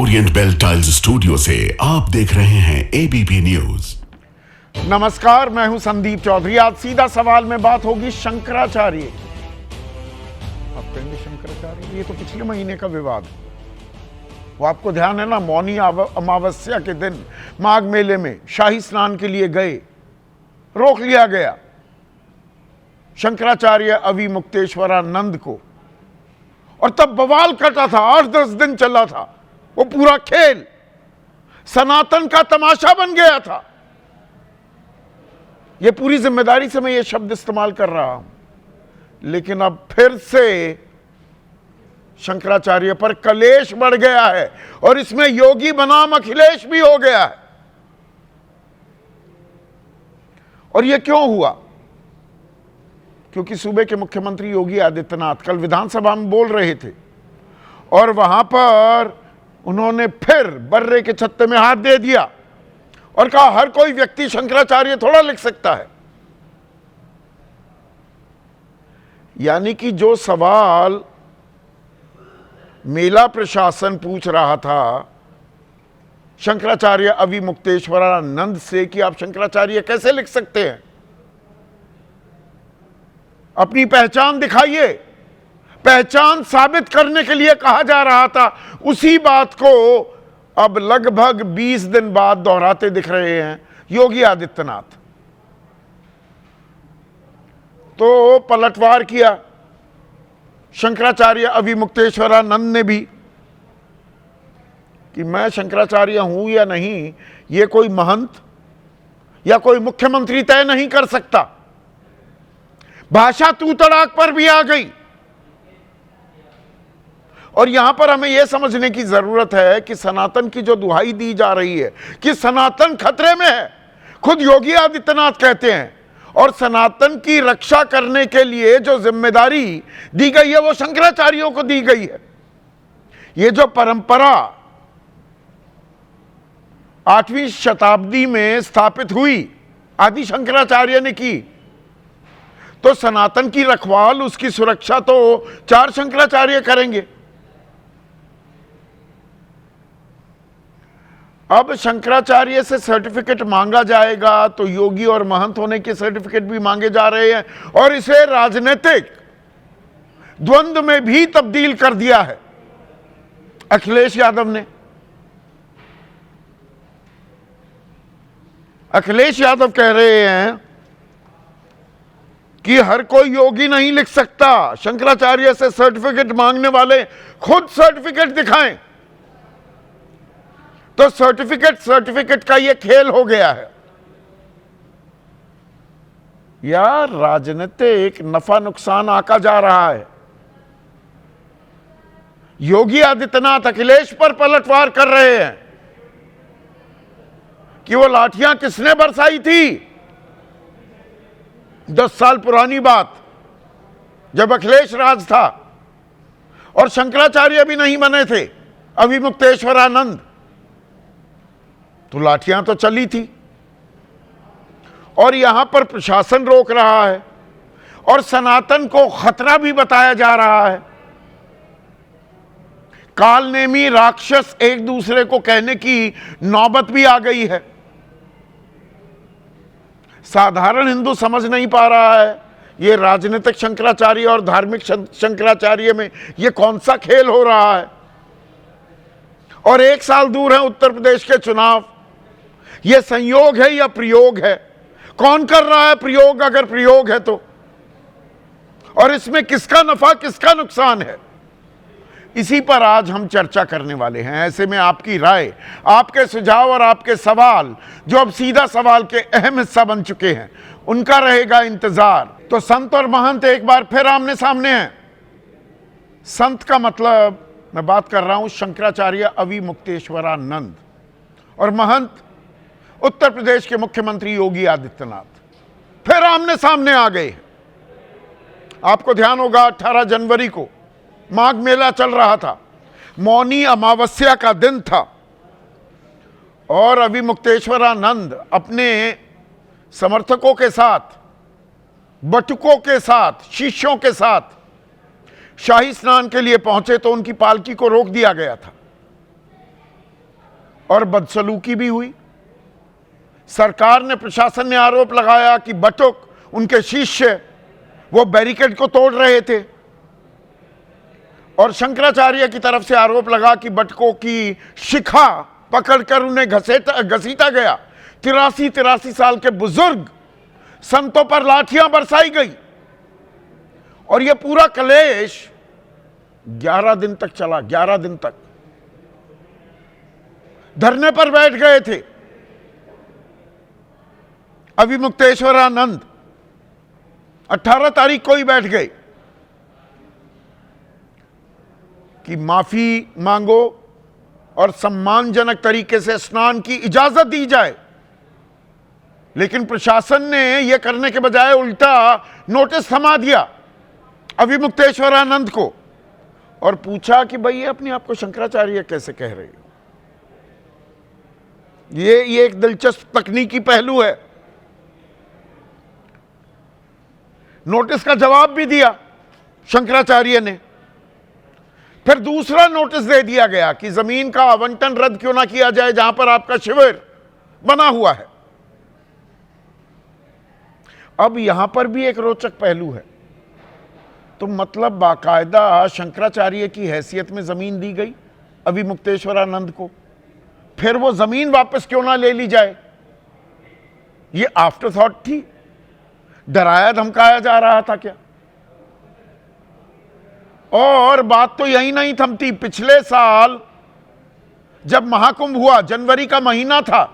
Orient bell tiles studio से आप देख रहे हैं एबीपी न्यूज। नमस्कार, मैं हूं संदीप चौधरी। आज सीधा सवाल में बात होगी शंकराचार्य। आप कहेंगे शंकराचार्य, ये तो पिछले महीने का विवाद है। वो आपको ध्यान है ना, मौनी अमावस्या के दिन माघ मेले में शाही स्नान के लिए गए, रोक लिया गया शंकराचार्य अविमुक्तेश्वरानंद को, और तब बवाल कटा था। 8-10 दिन चला था वो पूरा खेल, सनातन का तमाशा बन गया था। ये पूरी जिम्मेदारी से मैं ये शब्द इस्तेमाल कर रहा हूं, लेकिन अब फिर से शंकराचार्य पर कलेश बढ़ गया है और इसमें योगी बनाम अखिलेश भी हो गया है। और यह क्यों हुआ? क्योंकि सूबे के मुख्यमंत्री योगी आदित्यनाथ कल विधानसभा में बोल रहे थे और वहां पर उन्होंने फिर बर्रे के छत्ते में हाथ दे दिया और कहा हर कोई व्यक्ति शंकराचार्य थोड़ा लिख सकता है। यानी कि जो सवाल मेला प्रशासन पूछ रहा था शंकराचार्य अविमुक्तेश्वरानंद से कि आप शंकराचार्य कैसे लिख सकते हैं, अपनी पहचान दिखाइए, पहचान साबित करने के लिए कहा जा रहा था, उसी बात को अब लगभग 20 दिन बाद दोहराते दिख रहे हैं योगी आदित्यनाथ। तो पलटवार किया शंकराचार्य अविमुक्तेश्वरानंद ने भी कि मैं शंकराचार्य हूं या नहीं, यह कोई महंत या कोई मुख्यमंत्री तय नहीं कर सकता। भाषा तू तड़ाक पर भी आ गई। और यहां पर हमें यह समझने की जरूरत है कि सनातन की जो दुहाई दी जा रही है कि सनातन खतरे में है, खुद योगी आदित्यनाथ कहते हैं, और सनातन की रक्षा करने के लिए जो जिम्मेदारी दी गई है वो शंकराचार्यों को दी गई है। ये जो परंपरा 8वीं शताब्दी में स्थापित हुई, आदि शंकराचार्य ने की, तो सनातन की रखवाल, उसकी सुरक्षा तो 4 शंकराचार्य करेंगे। अब शंकराचार्य से सर्टिफिकेट मांगा जाएगा तो योगी और महंत होने के सर्टिफिकेट भी मांगे जा रहे हैं और इसे राजनीतिक द्वंद्व में भी तब्दील कर दिया है अखिलेश यादव ने। अखिलेश यादव कह रहे हैं कि हर कोई योगी नहीं लिख सकता, शंकराचार्य से सर्टिफिकेट मांगने वाले खुद सर्टिफिकेट दिखाएं। तो सर्टिफिकेट का यह खेल हो गया है। यार, राजनीतिक नफा नुकसान आका जा रहा है। योगी आदित्यनाथ अखिलेश पर पलटवार कर रहे हैं कि वो लाठियां किसने बरसाई थी। 10 साल पुरानी बात, जब अखिलेश राज था और शंकराचार्य भी नहीं बने थे, अविमुक्तेश्वरानंद, तो लाठियां तो चली थी। और यहां पर प्रशासन रोक रहा है और सनातन को खतरा भी बताया जा रहा है। कालनेमी राक्षस एक दूसरे को कहने की नौबत भी आ गई है। साधारण हिंदू समझ नहीं पा रहा है ये राजनीतिक शंकराचार्य और धार्मिक शंकराचार्य में ये कौन सा खेल हो रहा है। और 1 साल दूर है उत्तर प्रदेश के चुनाव। यह संयोग है या प्रयोग है? कौन कर रहा है प्रयोग, अगर प्रयोग है तो? और इसमें किसका नफा किसका नुकसान है, इसी पर आज हम चर्चा करने वाले हैं। ऐसे में आपकी राय, आपके सुझाव और आपके सवाल, जो अब सीधा सवाल के अहम हिस्सा बन चुके हैं, उनका रहेगा इंतजार। तो संत और महंत एक बार फिर आमने सामने हैं। संत का मतलब, मैं बात कर रहा हूं शंकराचार्य अविमुक्तेश्वरानंद, और महंत उत्तर प्रदेश के मुख्यमंत्री योगी आदित्यनाथ फिर आमने सामने आ गए। आपको ध्यान होगा 18 जनवरी को माघ मेला चल रहा था, मौनी अमावस्या का दिन था, और अविमुक्तेश्वरानंद अपने समर्थकों के साथ, बटुकों के साथ, शिष्यों के साथ शाही स्नान के लिए पहुंचे तो उनकी पालकी को रोक दिया गया था। और बदसलूकी भी हुई। सरकार ने, प्रशासन ने आरोप लगाया कि बटुक, उनके शिष्य, वो बैरिकेड को तोड़ रहे थे, और शंकराचार्य की तरफ से आरोप लगा कि बटुकों की शिखा पकड़कर उन्हें घसीटा गया। 83 साल के बुजुर्ग संतों पर लाठियां बरसाई गई, और यह पूरा कलेश 11 दिन तक चला। 11 दिन तक धरने पर बैठ गए थे अविमुक्तेश्वरानंद। 18 तारीख को ही बैठ गए कि माफी मांगो और सम्मानजनक तरीके से स्नान की इजाजत दी जाए, लेकिन प्रशासन ने यह करने के बजाय उल्टा नोटिस थमा दिया अविमुक्तेश्वरानंद को और पूछा कि भाई ये अपने आप को शंकराचार्य कैसे कह रहे हो। ये एक दिलचस्प तकनीकी पहलू है। नोटिस का जवाब भी दिया शंकराचार्य ने। फिर दूसरा नोटिस दे दिया गया कि जमीन का आवंटन रद्द क्यों ना किया जाए जहां पर आपका शिविर बना हुआ है। अब यहां पर भी एक रोचक पहलू है। तो मतलब बाकायदा शंकराचार्य की हैसियत में जमीन दी गई अविमुक्तेश्वरानंद को, फिर वो जमीन वापस क्यों ना ले ली जाए। ये आफ्टर थॉट थी, डराया धमकाया जा रहा था क्या। और बात तो यही नहीं थमती। पिछले साल जब महाकुंभ हुआ, जनवरी का महीना था,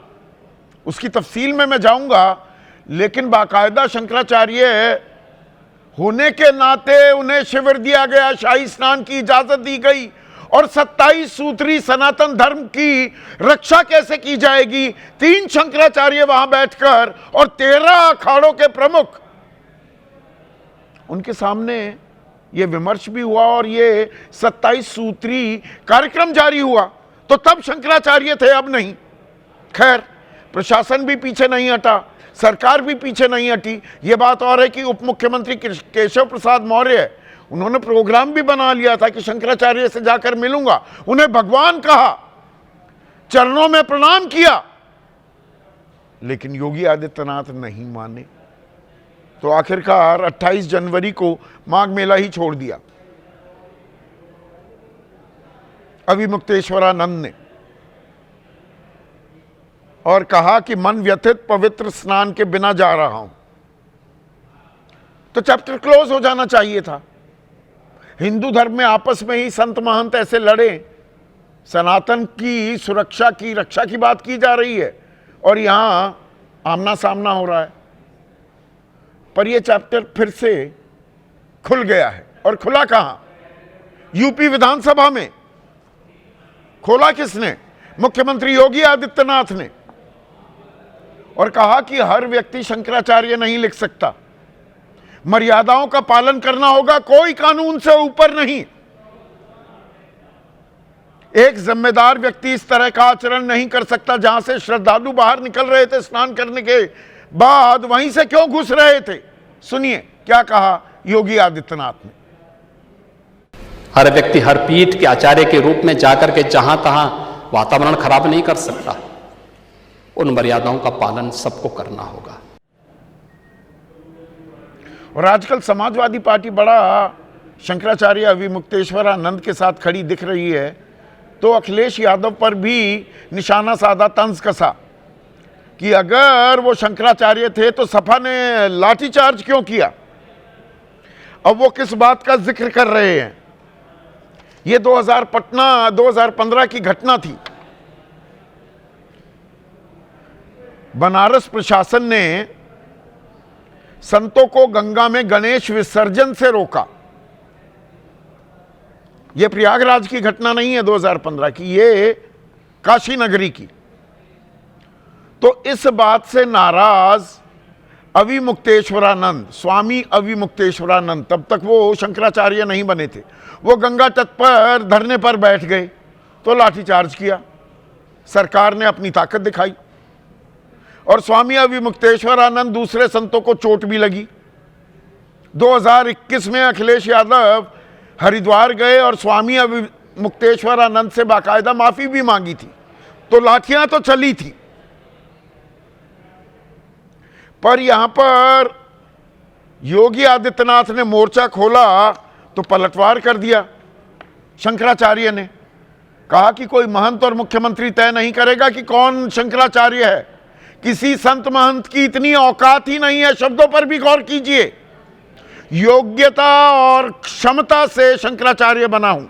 उसकी तफसील में मैं जाऊंगा, लेकिन बाकायदा शंकराचार्य होने के नाते उन्हें शिविर दिया गया, शाही स्नान की इजाजत दी गई, और 27 सूत्री सनातन धर्म की रक्षा कैसे की जाएगी। 3 शंकराचार्य वहां बैठकर और 13 अखाड़ों के प्रमुख, उनके सामने यह विमर्श भी हुआ और ये 27 सूत्री कार्यक्रम जारी हुआ। तो तब शंकराचार्य थे, अब नहीं। खैर, प्रशासन भी पीछे नहीं हटा, सरकार भी पीछे नहीं हटी। यह बात और है कि उप मुख्यमंत्री केशव प्रसाद मौर्य, उन्होंने प्रोग्राम भी बना लिया था कि शंकराचार्य से जाकर मिलूंगा, उन्हें भगवान कहा, चरणों में प्रणाम किया, लेकिन योगी आदित्यनाथ नहीं माने। तो आखिरकार 28 जनवरी को माघ मेला ही छोड़ दिया अविमुक्तेश्वरानंद ने, और कहा कि मन व्यथित पवित्र स्नान के बिना जा रहा हूं। तो चैप्टर क्लोज हो जाना चाहिए था। हिंदू धर्म में आपस में ही संत महंत ऐसे लड़े, सनातन की सुरक्षा की, रक्षा की बात की जा रही है, और यहां आमना सामना हो रहा है। पर यह चैप्टर फिर से खुल गया है, और खुला कहां? यूपी विधानसभा में। खोला किसने? मुख्यमंत्री योगी आदित्यनाथ ने, और कहा कि हर व्यक्ति शंकराचार्य नहीं लिख सकता, मर्यादाओं का पालन करना होगा, कोई कानून से ऊपर नहीं। एक जिम्मेदार व्यक्ति इस तरह का आचरण नहीं कर सकता। जहां से श्रद्धालु बाहर निकल रहे थे स्नान करने के बाद, वहीं से क्यों घुस रहे थे? सुनिए क्या कहा योगी आदित्यनाथ ने। हर व्यक्ति हर पीठ के आचार्य के रूप में जाकर के जहां तहां वातावरण खराब नहीं कर सकता। उन मर्यादाओं का पालन सबको करना होगा। और आजकल समाजवादी पार्टी बड़ा शंकराचार्य अविमुक्तेश्वरानंद के साथ खड़ी दिख रही है। तो अखिलेश यादव पर भी निशाना साधा, तंज कसा कि अगर वो शंकराचार्य थे तो सपा ने लाठीचार्ज क्यों किया। अब वो किस बात का जिक्र कर रहे हैं? ये 2015 की घटना थी। बनारस प्रशासन ने संतों को गंगा में गणेश विसर्जन से रोका। यह प्रयागराज की घटना नहीं है 2015 की, ये काशी नगरी की। तो इस बात से नाराज अविमुक्तेश्वरानंद, स्वामी अविमुक्तेश्वरानंद, तब तक वो शंकराचार्य नहीं बने थे, वो गंगा तट पर धरने पर बैठ गए। तो लाठीचार्ज किया, सरकार ने अपनी ताकत दिखाई, और स्वामी अविमुक्तेश्वरानंद दूसरे संतों को चोट भी लगी। 2021 में अखिलेश यादव हरिद्वार गए और स्वामी अविमुक्तेश्वरानंद से बाकायदा माफी भी मांगी थी। तो लाठियां तो चली थी, पर यहां पर योगी आदित्यनाथ ने मोर्चा खोला तो पलटवार कर दिया। शंकराचार्य ने कहा कि कोई महंत और मुख्यमंत्री तय नहीं करेगा कि कौन शंकराचार्य है। किसी संत महंत की इतनी औकात ही नहीं है। शब्दों पर भी गौर कीजिए। योग्यता और क्षमता से शंकराचार्य बना हूं।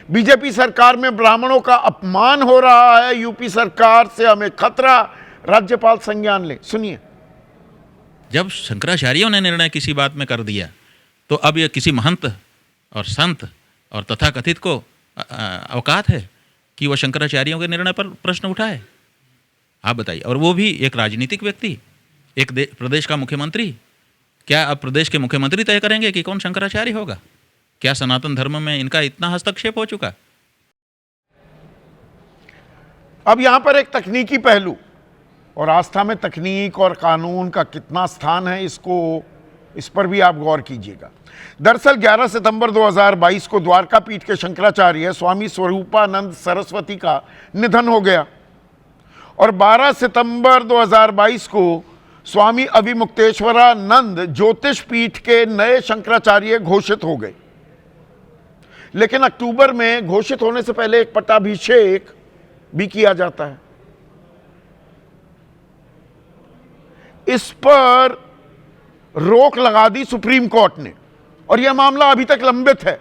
बीजेपी सरकार में ब्राह्मणों का अपमान हो रहा है। यूपी सरकार से हमें खतरा, राज्यपाल संज्ञान ले। सुनिए। जब शंकराचार्यों ने निर्णय किसी बात में कर दिया तो अब ये किसी महंत और संत और तथाकथित को औकात है कि वह शंकराचार्यों के निर्णय पर प्रश्न उठाए? आप बताइए। और वो भी एक राजनीतिक व्यक्ति, एक प्रदेश का मुख्यमंत्री। क्या अब प्रदेश के मुख्यमंत्री तय करेंगे कि कौन शंकराचार्य होगा? क्या सनातन धर्म में इनका इतना हस्तक्षेप हो चुका? अब यहां पर एक तकनीकी पहलू, और आस्था में तकनीक और कानून का कितना स्थान है, इस पर भी आप गौर कीजिएगा। दरअसल 11 सितंबर 2022 को द्वारका पीठ के शंकराचार्य स्वामी स्वरूपानंद सरस्वती का निधन हो गया और 12 सितंबर 2022 को स्वामी अभिमुक्तेश्वरानंद ज्योतिष पीठ के नए शंकराचार्य घोषित हो गए। लेकिन अक्टूबर में घोषित होने से पहले एक पट्टाभिषेक भी किया जाता है। इस पर रोक लगा दी सुप्रीम कोर्ट ने और यह मामला अभी तक लंबित है।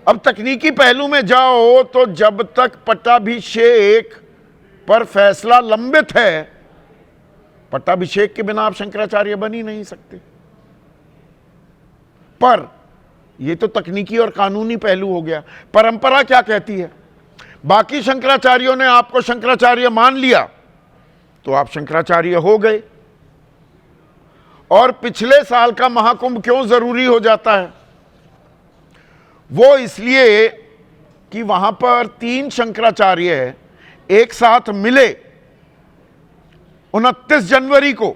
अब तकनीकी पहलू में जाओ तो जब तक पट्टाभिषेक पर फैसला लंबित है, पट्टाभिषेक के बिना आप शंकराचार्य बन ही नहीं सकते। पर यह तो तकनीकी और कानूनी पहलू हो गया। परंपरा क्या कहती है? बाकी शंकराचार्यों ने आपको शंकराचार्य मान लिया तो आप शंकराचार्य हो गए। और पिछले साल का महाकुंभ क्यों जरूरी हो जाता है? वो इसलिए कि वहां पर 3 शंकराचार्य एक साथ मिले 29 जनवरी को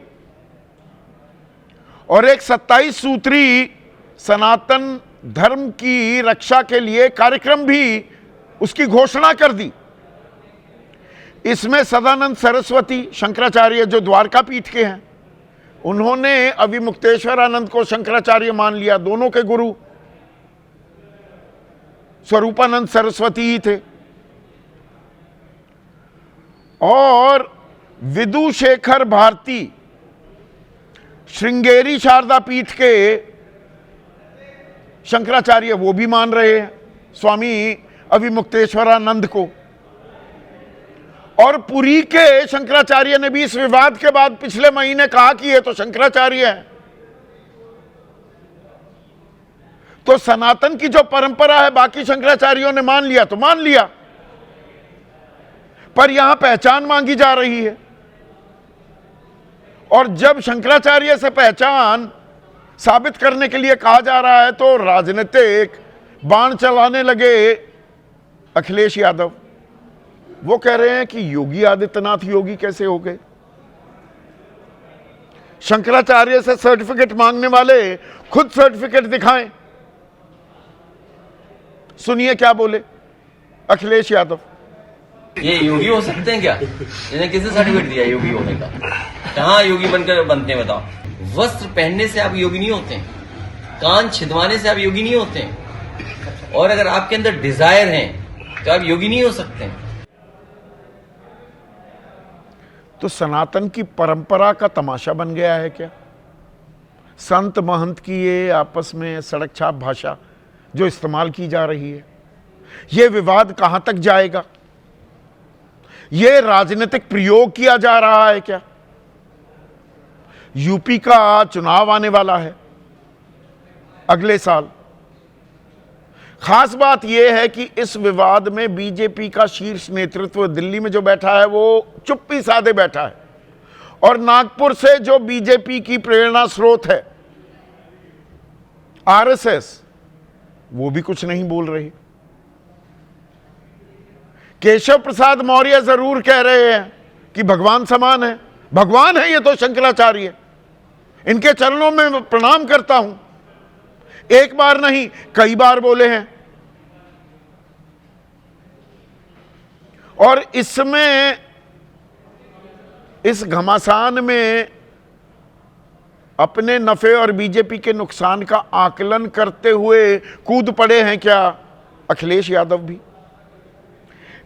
और एक 27 सूत्री सनातन धर्म की रक्षा के लिए कार्यक्रम भी उसकी घोषणा कर दी। इसमें सदानंद सरस्वती शंकराचार्य जो द्वारका पीठ के हैं, उन्होंने अभिमुक्तेश्वरानंद को शंकराचार्य मान लिया। दोनों के गुरु स्वरूपानंद सरस्वती ही थे। और विदुशेखर भारती श्रृंगेरी शारदा पीठ के शंकराचार्य, वो भी मान रहे हैं स्वामी अभिमुक्तेश्वरानंद को। और पुरी के शंकराचार्य ने भी इस विवाद के बाद पिछले महीने कहा कि ये तो शंकराचार्य है। तो सनातन की जो परंपरा है बाकी शंकराचार्यों ने मान लिया तो मान लिया, पर यहां पहचान मांगी जा रही है। और जब शंकराचार्य से पहचान साबित करने के लिए कहा जा रहा है तो राजनीतिक बाण चलाने लगे अखिलेश यादव। वो कह रहे हैं कि योगी आदित्यनाथ योगी कैसे हो गए? शंकराचार्य से सर्टिफिकेट मांगने वाले खुद सर्टिफिकेट दिखाएं। सुनिए क्या बोले अखिलेश यादव। ये योगी हो सकते हैं क्या? इन्हें किसने सर्टिफिकेट दिया योगी होने का? कहाँ योगी बनकर बनते हैं बताओ? वस्त्र पहनने से आप योगी नहीं होते हैं, कान छिदवाने से आप योगी नहीं होते हैं, और अगर आपके अंदर डिजायर है तो आप योगी नहीं हो सकते हैं। तो सनातन की परंपरा का तमाशा बन गया है क्या? संत महंत की ये आपस में सड़क छाप भाषा जो इस्तेमाल की जा रही है, यह विवाद कहां तक जाएगा? यह राजनीतिक प्रयोग किया जा रहा है क्या? यूपी का चुनाव आने वाला है अगले साल। खास बात यह है कि इस विवाद में बीजेपी का शीर्ष नेतृत्व दिल्ली में जो बैठा है वो चुप्पी साधे बैठा है, और नागपुर से जो बीजेपी की प्रेरणा स्रोत है आरएसएस, वो भी कुछ नहीं बोल रही। केशव प्रसाद मौर्य जरूर कह रहे हैं कि भगवान समान है। भगवान है ये तो शंकराचार्य, इनके चरणों में प्रणाम करता हूं। एक बार नहीं कई बार बोले हैं। और इसमें, इस घमासान में अपने नफे और बीजेपी के नुकसान का आकलन करते हुए कूद पड़े हैं क्या अखिलेश यादव भी?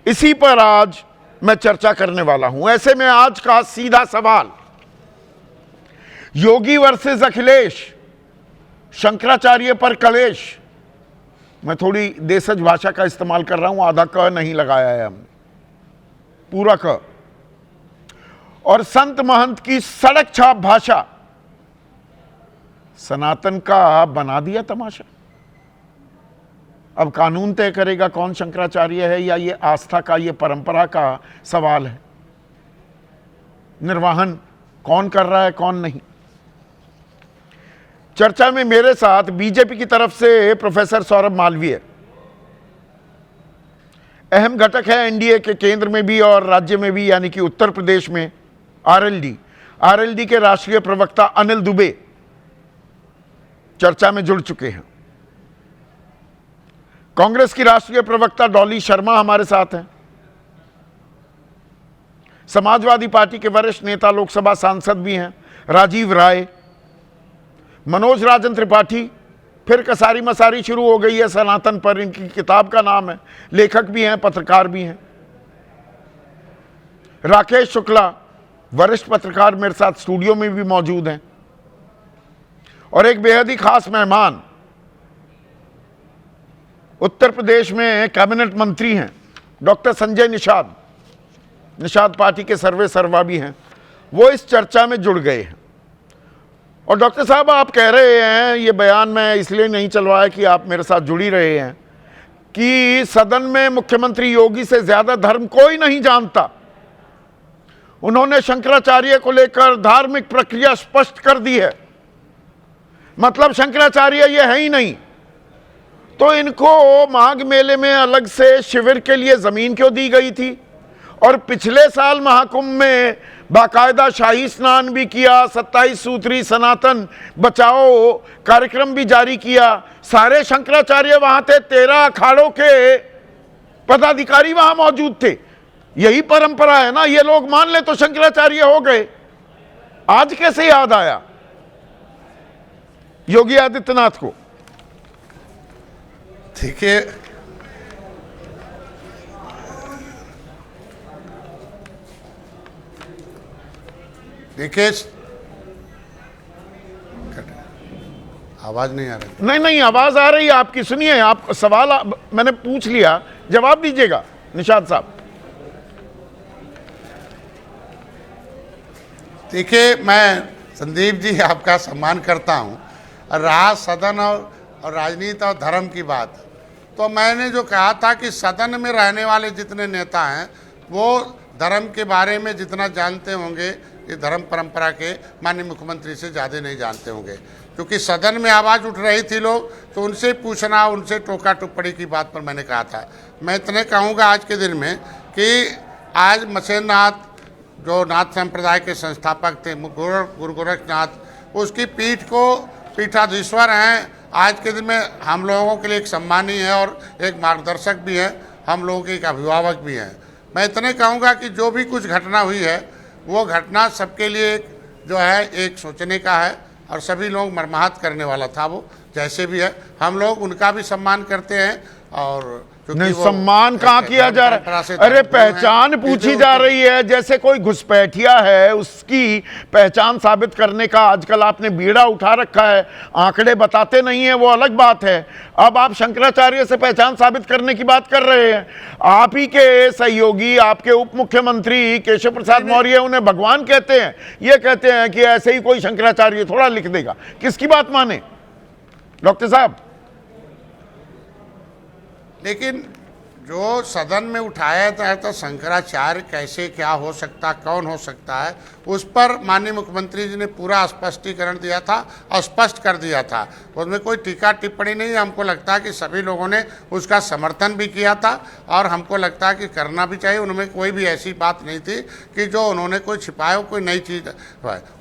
इसी पर आज मैं चर्चा करने वाला हूं। ऐसे में आज का सीधा सवाल, योगी वर्सेस अखिलेश, शंकराचार्य पर कलेश। मैं थोड़ी देशज भाषा का इस्तेमाल कर रहा हूं, आधा क नहीं लगाया है हमने, पूरा क। और संत महंत की सड़क छाप भाषा सनातन का बना दिया तमाशा। अब कानून तय करेगा कौन शंकराचार्य है, या ये आस्था का, ये परंपरा का सवाल है। निर्वाहन कौन कर रहा है, कौन नहीं। चर्चा में मेरे साथ बीजेपी की तरफ से प्रोफेसर सौरभ मालवीय, अहम घटक है एनडीए के केंद्र में भी और राज्य में भी, यानी कि उत्तर प्रदेश में आरएलडी के राष्ट्रीय प्रवक्ता अनिल दुबे चर्चा में जुड़ चुके हैं। कांग्रेस की राष्ट्रीय प्रवक्ता डॉली शर्मा हमारे साथ हैं। समाजवादी पार्टी के वरिष्ठ नेता, लोकसभा सांसद भी हैं राजीव राय। मनोज राजन त्रिपाठी, फिर कसारी मसारी शुरू हो गई है सनातन पर, इनकी किताब का नाम है, लेखक भी हैं, पत्रकार भी हैं। राकेश शुक्ला, वरिष्ठ पत्रकार, मेरे साथ स्टूडियो में भी मौजूद हैं। और एक बेहद ही खास मेहमान, उत्तर प्रदेश में कैबिनेट मंत्री हैं डॉक्टर संजय निषाद पार्टी के सर्वे सर्वा भी हैं, वो इस चर्चा में जुड़ गए हैं। और डॉक्टर साहब, आप कह रहे हैं, ये बयान मैं इसलिए नहीं चलवाया कि आप मेरे साथ जुड़ी रहे हैं, कि सदन में मुख्यमंत्री योगी से ज्यादा धर्म कोई नहीं जानता। उन्होंने शंकराचार्य को लेकर धार्मिक प्रक्रिया स्पष्ट कर दी है, मतलब शंकराचार्य ये है ही नहीं। तो इनको माघ मेले में अलग से शिविर के लिए जमीन क्यों दी गई थी? और पिछले साल महाकुंभ में बाकायदा शाही स्नान भी किया, 27 सूत्री सनातन बचाओ कार्यक्रम भी जारी किया। सारे शंकराचार्य वहां थे, 13 अखाड़ों के पदाधिकारी वहां मौजूद थे। यही परंपरा है ना, ये लोग मान ले तो शंकराचार्य हो गए। आज कैसे याद आया योगी आदित्यनाथ को? देखिए, आवाज नहीं आ रही। नहीं, आवाज आ रही है आपकी, सुनिए। आप सवाल मैंने पूछ लिया, जवाब दीजिएगा निषाद साहब। देखिए, मैं संदीप जी आपका सम्मान करता हूं। रहा सदन और राजनीति और धर्म की बात, तो मैंने जो कहा था कि सदन में रहने वाले जितने नेता हैं वो धर्म के बारे में जितना जानते होंगे, ये धर्म परंपरा के माननीय मुख्यमंत्री से ज़्यादा नहीं जानते होंगे। क्योंकि सदन में आवाज़ उठ रही थी लोग, तो उनसे पूछना, उनसे टोका टिप्पणी की बात पर मैंने कहा था। मैं इतने कहूँगा आज के दिन में कि आज मछेंद्रनाथ, जो नाथ संप्रदाय के संस्थापक थे, गुरु गोरखनाथ, उसकी पीठ को पीठाधीश्वर हैं। आज के दिन में हम लोगों के लिए एक सम्मानी है और एक मार्गदर्शक भी है, हम लोगों के एक अभिभावक भी हैं। मैं इतने कहूँगा कि जो भी कुछ घटना हुई है, वो घटना सबके लिए जो है एक सोचने का है, और सभी लोग मर्माहत करने वाला था। वो जैसे भी है, हम लोग उनका भी सम्मान करते हैं। और नहीं, सम्मान कहाँ किया जा रहा है? अरे पहचान पूछी जा रही है, जैसे कोई घुसपैठिया है उसकी पहचान साबित करने का आजकल आपने बीड़ा उठा रखा है। आंकड़े बताते नहीं है, वो अलग बात है। अब आप शंकराचार्य से पहचान साबित करने की बात कर रहे हैं। आप ही के सहयोगी, आपके उप मुख्यमंत्री केशव प्रसाद मौर्य उन्हें भगवान कहते हैं। ये कहते हैं कि ऐसे ही कोई शंकराचार्य थोड़ा लिख देगा। किसकी बात माने डॉक्टर साहब? लेकिन जो सदन में उठाया था, तो शंकराचार्य कैसे, क्या हो सकता, कौन हो सकता है, उस पर माननीय मुख्यमंत्री जी ने पूरा स्पष्टीकरण दिया था और स्पष्ट कर दिया था। उसमें कोई टीका टिप्पणी नहीं। हमको लगता है कि सभी लोगों ने उसका समर्थन भी किया था, और हमको लगता है कि करना भी चाहिए। उनमें कोई भी ऐसी बात नहीं थी कि जो उन्होंने कोई छिपाया, कोई नई चीज़।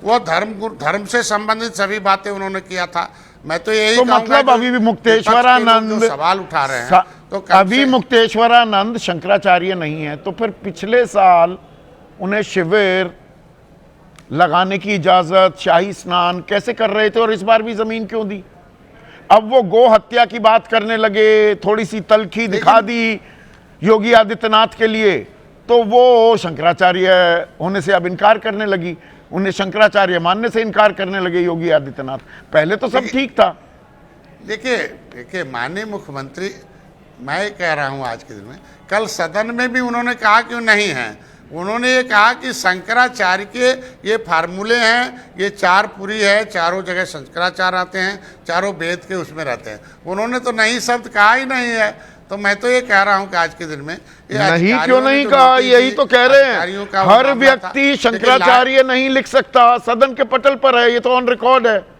वो धर्म से संबंधित सभी बातें उन्होंने किया था। मैं तो यही तो मतलब अभी भी मुक्तेश्वरानंद सवाल उठा रहे हैं, तो कब अभी से- मुक्तेश्वरानंद शंकराचार्य नहीं है, तो फिर पिछले साल उन्हें शिविर लगाने की इजाजत, शाही स्नान कैसे कर रहे थे और इस बार भी जमीन क्यों दी? अब वो गो हत्या की बात करने लगे, थोड़ी सी तलखी दिखा दी योगी आदित्यनाथ के लिए, तो वो शंकराचार्य होने से अब इनकार करने लगी, उन्हें शंकराचार्य मानने से इनकार करने लगे योगी आदित्यनाथ। पहले तो सब ठीक था। देखिए माननीय मुख्यमंत्री, मैं कह रहा हूं आज के दिन में, कल सदन में भी उन्होंने कहा कि नहीं है। उन्होंने ये कहा कि शंकराचार्य के ये फार्मूले हैं, ये चार पुरी है, चारों जगह शंकराचार्य आते हैं, चारों वेद के उसमें रहते हैं। उन्होंने तो नहीं शब्द कहा ही नहीं है। तो मैं तो ये कह रहा हूं कि आज के दिन में ये नहीं क्यों नहीं कहा, यही तो कह रहे हैं। हर व्यक्ति शंकराचार्य नहीं लिख सकता, सदन के पटल पर है, ये तो ऑन रिकॉर्ड है।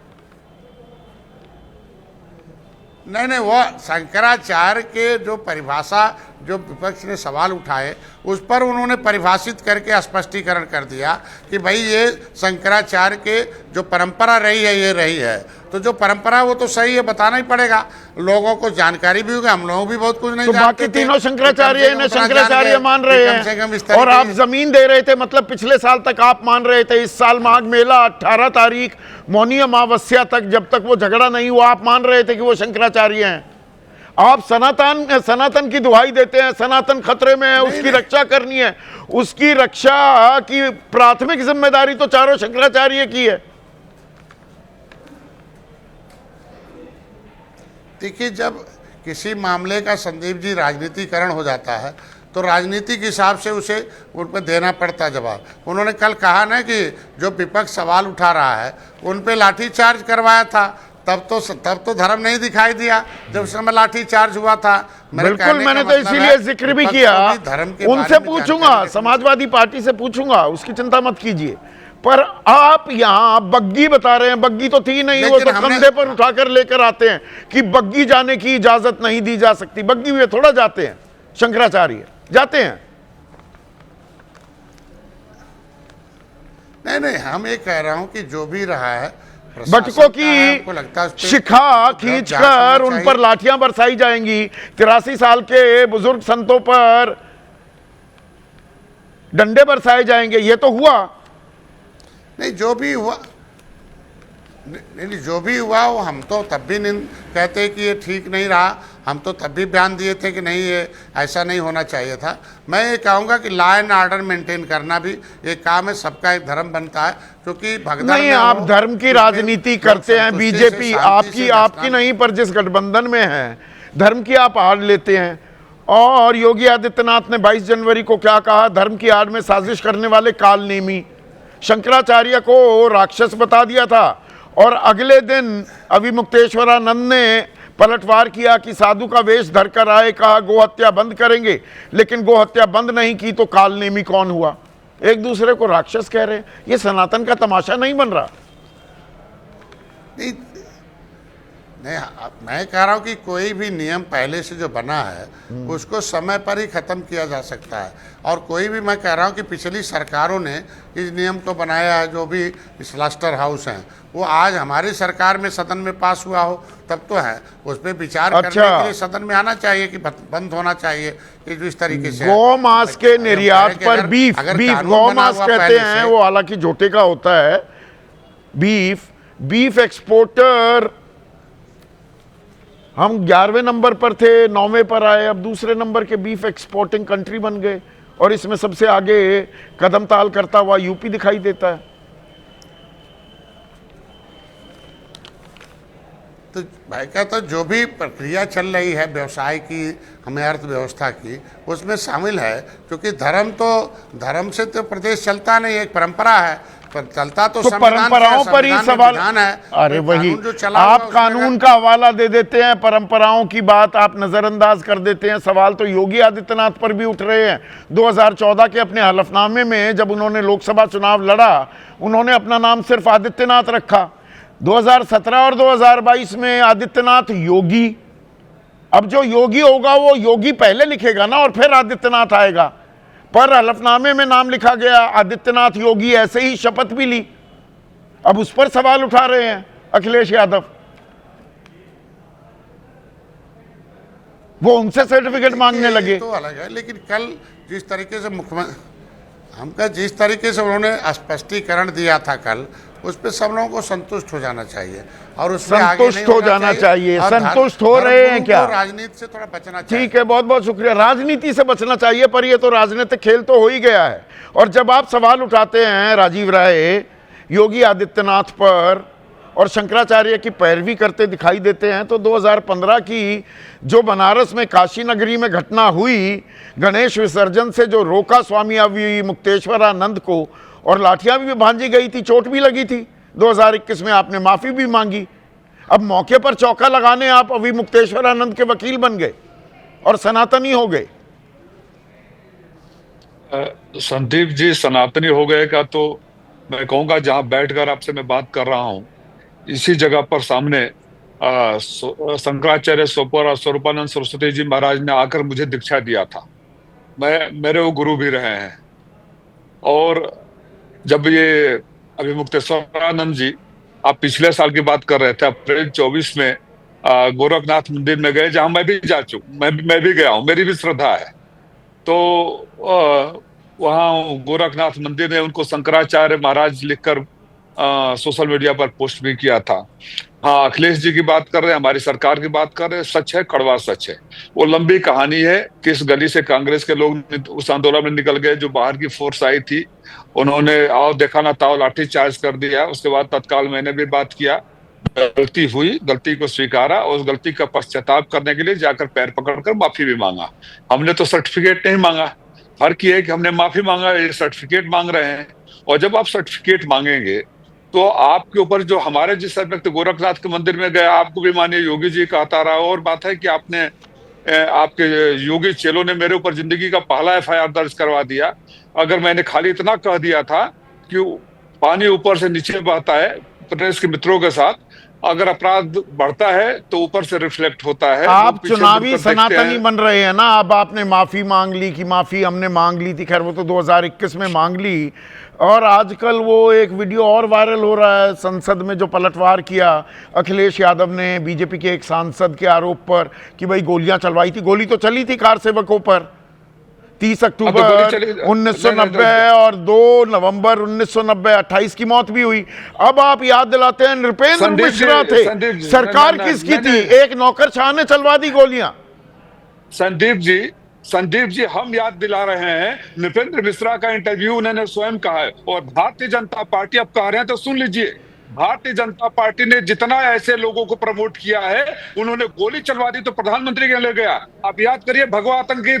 नहीं, वो शंकराचार्य के जो परिभाषा जो विपक्ष ने सवाल उठाए, उस पर उन्होंने परिभाषित करके स्पष्टीकरण कर दिया कि भाई ये शंकराचार्य के जो परंपरा रही है ये रही है। तो जो परंपरा वो तो सही है, बताना ही पड़ेगा, लोगों को जानकारी भी होगी। हम लोग भी बहुत कुछ नहीं तो जानते बाकी थे। तीनों शंकराचार्य तो ने शंकराचार्य मान रहे हैं और आप जमीन दे रहे थे, मतलब पिछले साल तक आप मान रहे थे। इस साल माघ मेला 18 तारीख मौनी अमावस्या तक, जब तक वो झगड़ा नहीं हुआ, आप मान रहे थे कि वो शंकराचार्य हैं। आप सनातन की दुहाई देते हैं, सनातन खतरे में है, उसकी रक्षा करनी है। उसकी रक्षा की प्राथमिक जिम्मेदारी तो चारों शंकराचार्य की है। देखिए, जब किसी मामले का संदीप जी राजनीतिकरण हो जाता है तो राजनीति के हिसाब से उसे उन पर देना पड़ता जवाब। उन्होंने कल कहा ना कि जो विपक्ष सवाल उठा रहा है उन पे लाठीचार्ज करवाया था, तब तो धर्म नहीं दिखाई दिया जब उस समय लाठीचार्ज हुआ था। बिल्कुल, मैंने तो इसीलिए जिक्र भी किया। उनसे पूछूंगा, समाजवादी पार्टी से पूछूंगा, उसकी चिंता मत कीजिए। पर आप यहाँ बग्गी बता रहे हैं, बग्गी तो थी नहीं, वो तो कंधे पर उठाकर लेकर आते हैं कि बग्गी जाने की इजाजत नहीं दी जा सकती। बग्गी हुए थोड़ा जाते हैं, शंकराचार्य जाते हैं। नहीं, हम ये कह रहा हूं कि जो भी रहा है, बटुकों की शिखा खींचकर उन पर लाठियां बरसाई जाएंगी। 83 साल के बुजुर्ग संतों पर डंडे बरसाए जाएंगे, ये तो हुआ नहीं। जो भी हुआ नहीं, जो भी हुआ वो हम तो तब भी कहते कि ये ठीक नहीं रहा। हम तो तब भी बयान दिए थे कि नहीं, ये ऐसा नहीं होना चाहिए था। मैं ये कहूँगा कि लॉ एंड ऑर्डर मेंटेन करना भी एक काम है, सबका एक धर्म बनता है। क्योंकि भगदड़ नहीं, आप धर्म की राजनीति करते हैं, बीजेपी आपकी नहीं, पर जिस गठबंधन में है धर्म की आप आड़ लेते हैं। और योगी आदित्यनाथ ने 22 जनवरी को क्या कहा? धर्म की आड़ में साजिश करने वाले काल नेमी। शंकराचार्य को राक्षस बता दिया था और अगले दिन अभी मुक्तेश्वरानंद ने पलटवार किया कि साधु का वेश धरकर आए, कहा गो हत्या बंद करेंगे, लेकिन गो हत्या बंद नहीं की तो काल नेमी कौन हुआ? एक दूसरे को राक्षस कह रहे हैं। ये सनातन का तमाशा नहीं बन रहा। नहीं, मैं कह रहा हूँ कि कोई भी नियम पहले से जो बना है उसको समय पर ही ख़त्म किया जा सकता है। और कोई भी, मैं कह रहा हूँ कि पिछली सरकारों ने इस नियम को बनाया है। जो भी स्लस्टर हाउस हैं वो आज हमारी सरकार में सदन में पास हुआ हो तब तो है, उस पर विचार करने के लिए सदन में आना चाहिए कि बंद होना चाहिए। कि जो इस तरीके से गौ मांस के निर्यात पर बीफ गौ मांस कहते हैं, वो हालांकि जोटे का होता है। बीफ एक्सपोर्टर हम 11वें नंबर पर थे, 9वें पर आए, अब दूसरे नंबर के बीफ एक्सपोर्टिंग कंट्री बन गए। और इसमें सबसे आगे कदम ताल करता हुआ यूपी दिखाई देता है। तो भाई का तो जो भी प्रक्रिया चल रही है व्यवसाय की, हमें अर्थव्यवस्था की, उसमें शामिल है। क्योंकि धर्म से तो प्रदेश चलता नहीं, एक परंपरा है, पर चलता तो परंपराओं पर ही सवाल है। अरे वही, आप कानून का हवाला दे देते हैं, परंपराओं की बात आप नजरअंदाज कर देते हैं। सवाल तो योगी आदित्यनाथ पर भी उठ रहे हैं। 2014 के अपने हलफनामे में जब उन्होंने लोकसभा चुनाव लड़ा, उन्होंने अपना नाम सिर्फ आदित्यनाथ रखा। 2017 और 2022 में आदित्यनाथ योगी। अब जो योगी होगा वो योगी पहले लिखेगा ना और फिर आदित्यनाथ आएगा। पर हलफनामे में नाम लिखा गया आदित्यनाथ योगी, ऐसे ही शपथ भी ली। अब उस पर सवाल उठा रहे हैं अखिलेश यादव। वो उनसे सर्टिफिकेट मांगने ये लगे। तो अलग है, लेकिन कल जिस तरीके से मुख्यमंत्री हमका जिस तरीके से उन्होंने स्पष्टीकरण दिया था कल, उस पर सब लोगों को संतुष्ट हो जाना चाहिए और उसमें आगे नहीं संतुष्ट हो होना जाना चाहिए। और संतुष्ट हो रहे हैं धर्मगुरु क्या? को राजनीति से थोड़ा बचना चाहिए। ठीक है, बहुत बहुत शुक्रिया। राजनीति से बचना चाहिए, पर ये तो राजनीतिक खेल तो हो ही गया है। और जब आप सवाल उठाते हैं राजीव राय योगी आदित्यनाथ पर और शंकराचार्य की पैरवी करते दिखाई देते हैं, तो 2015 की जो बनारस में काशी नगरी में घटना हुई, गणेश विसर्जन से जो रोका स्वामी अविमुक्तेश्वरानंद को, और लाठियां भी भांजी गई थी, चोट भी लगी थी, 2021 में आपने माफी भी मांगी। अब मौके पर चौका लगाने आप अविमुक्तेश्वरानंद के वकील बन गए और सनातनी हो गए। संदीप जी, सनातनी हो गए का तो मैं कहूंगा, जहां बैठकर आपसे मैं बात कर रहा हूं इसी जगह पर सामने शंकराचार्य सोपर और स्वरूपानंद सरस्वती जी महाराज ने आकर मुझे दीक्षा दिया था। मेरे वो गुरु भी रहे हैं। और जब ये अभिमुक्तेश्वरानंद जी, आप पिछले साल की बात कर रहे थे, अप्रैल 24 में गोरखनाथ मंदिर में गए, जहां मैं भी जा चुका, मैं भी गया हूं, मेरी भी श्रद्धा है। तो वहां गोरखनाथ मंदिर ने उनको शंकराचार्य महाराज लिखकर सोशल मीडिया पर पोस्ट भी किया था। हाँ, अखिलेश जी की बात कर रहे हैं, हमारी सरकार की बात कर रहे हैं, सच है, कड़वा सच है। वो लंबी कहानी है, किस गली से कांग्रेस के लोग उस आंदोलन में निकल गए, जो बाहर की फोर्स आई थी, उन्होंने आओ देखा ना ताओ लाठी चार्ज कर दिया। उसके बाद तत्काल मैंने भी बात किया, गलती हुई, गलती को स्वीकारा, और उस गलती का पश्चाताप करने के लिए जाकर पैर पकड़कर माफी भी मांगा। हमने तो सर्टिफिकेट नहीं मांगा, फर्क ये है कि हमने माफी मांगा, ये सर्टिफिकेट मांग रहे हैं। और जब आप सर्टिफिकेट मांगेंगे तो आपके ऊपर, जो हमारे जिस व्यक्ति गोरखनाथ के मंदिर में गया, आपको भी मानिए योगी जी का आता रहा। और बात है कि आपके योगी चेलों ने मेरे ऊपर जिंदगी का पहला FIR दर्ज करवा दिया। अगर मैंने खाली इतना कह दिया था कि पानी ऊपर से नीचे बहता है, प्रदेश के मित्रों के साथ अगर अपराध बढ़ता है तो ऊपर से रिफ्लेक्ट होता है। आप चुनावी सनातनी बन रहे हैं ना। अब आपने माफी मांग ली कि माफी हमने मांग ली थी, खैर वो तो 2021 में मांग ली। और आजकल वो एक वीडियो और वायरल हो रहा है, संसद में जो पलटवार किया अखिलेश यादव ने बीजेपी के एक सांसद के आरोप पर कि भाई गोलियां चलवाई थी। गोली तो चली थी कार सेवकों पर 30 अक्टूबर 1990 और 2 नवंबर 1990, 28 की मौत भी हुई। अब आप याद दिलाते हैं नृपेंद्र मिश्रा थे, सरकार किसकी थी? एक नौकरशाह ने चलवा दी गोलियां। संदीप जी, हम याद दिला रहे हैं, नृपेंद्र मिश्रा का इंटरव्यू उन्होंने स्वयं कहा है। और भारतीय जनता पार्टी, अब कह रहे हैं तो सुन लीजिए, भारतीय जनता पार्टी ने जितना ऐसे लोगों को प्रमोट किया है, उन्होंने गोली चलवा दी तो प्रधानमंत्री के ले गया। आप याद करिए, भगवा आतंकी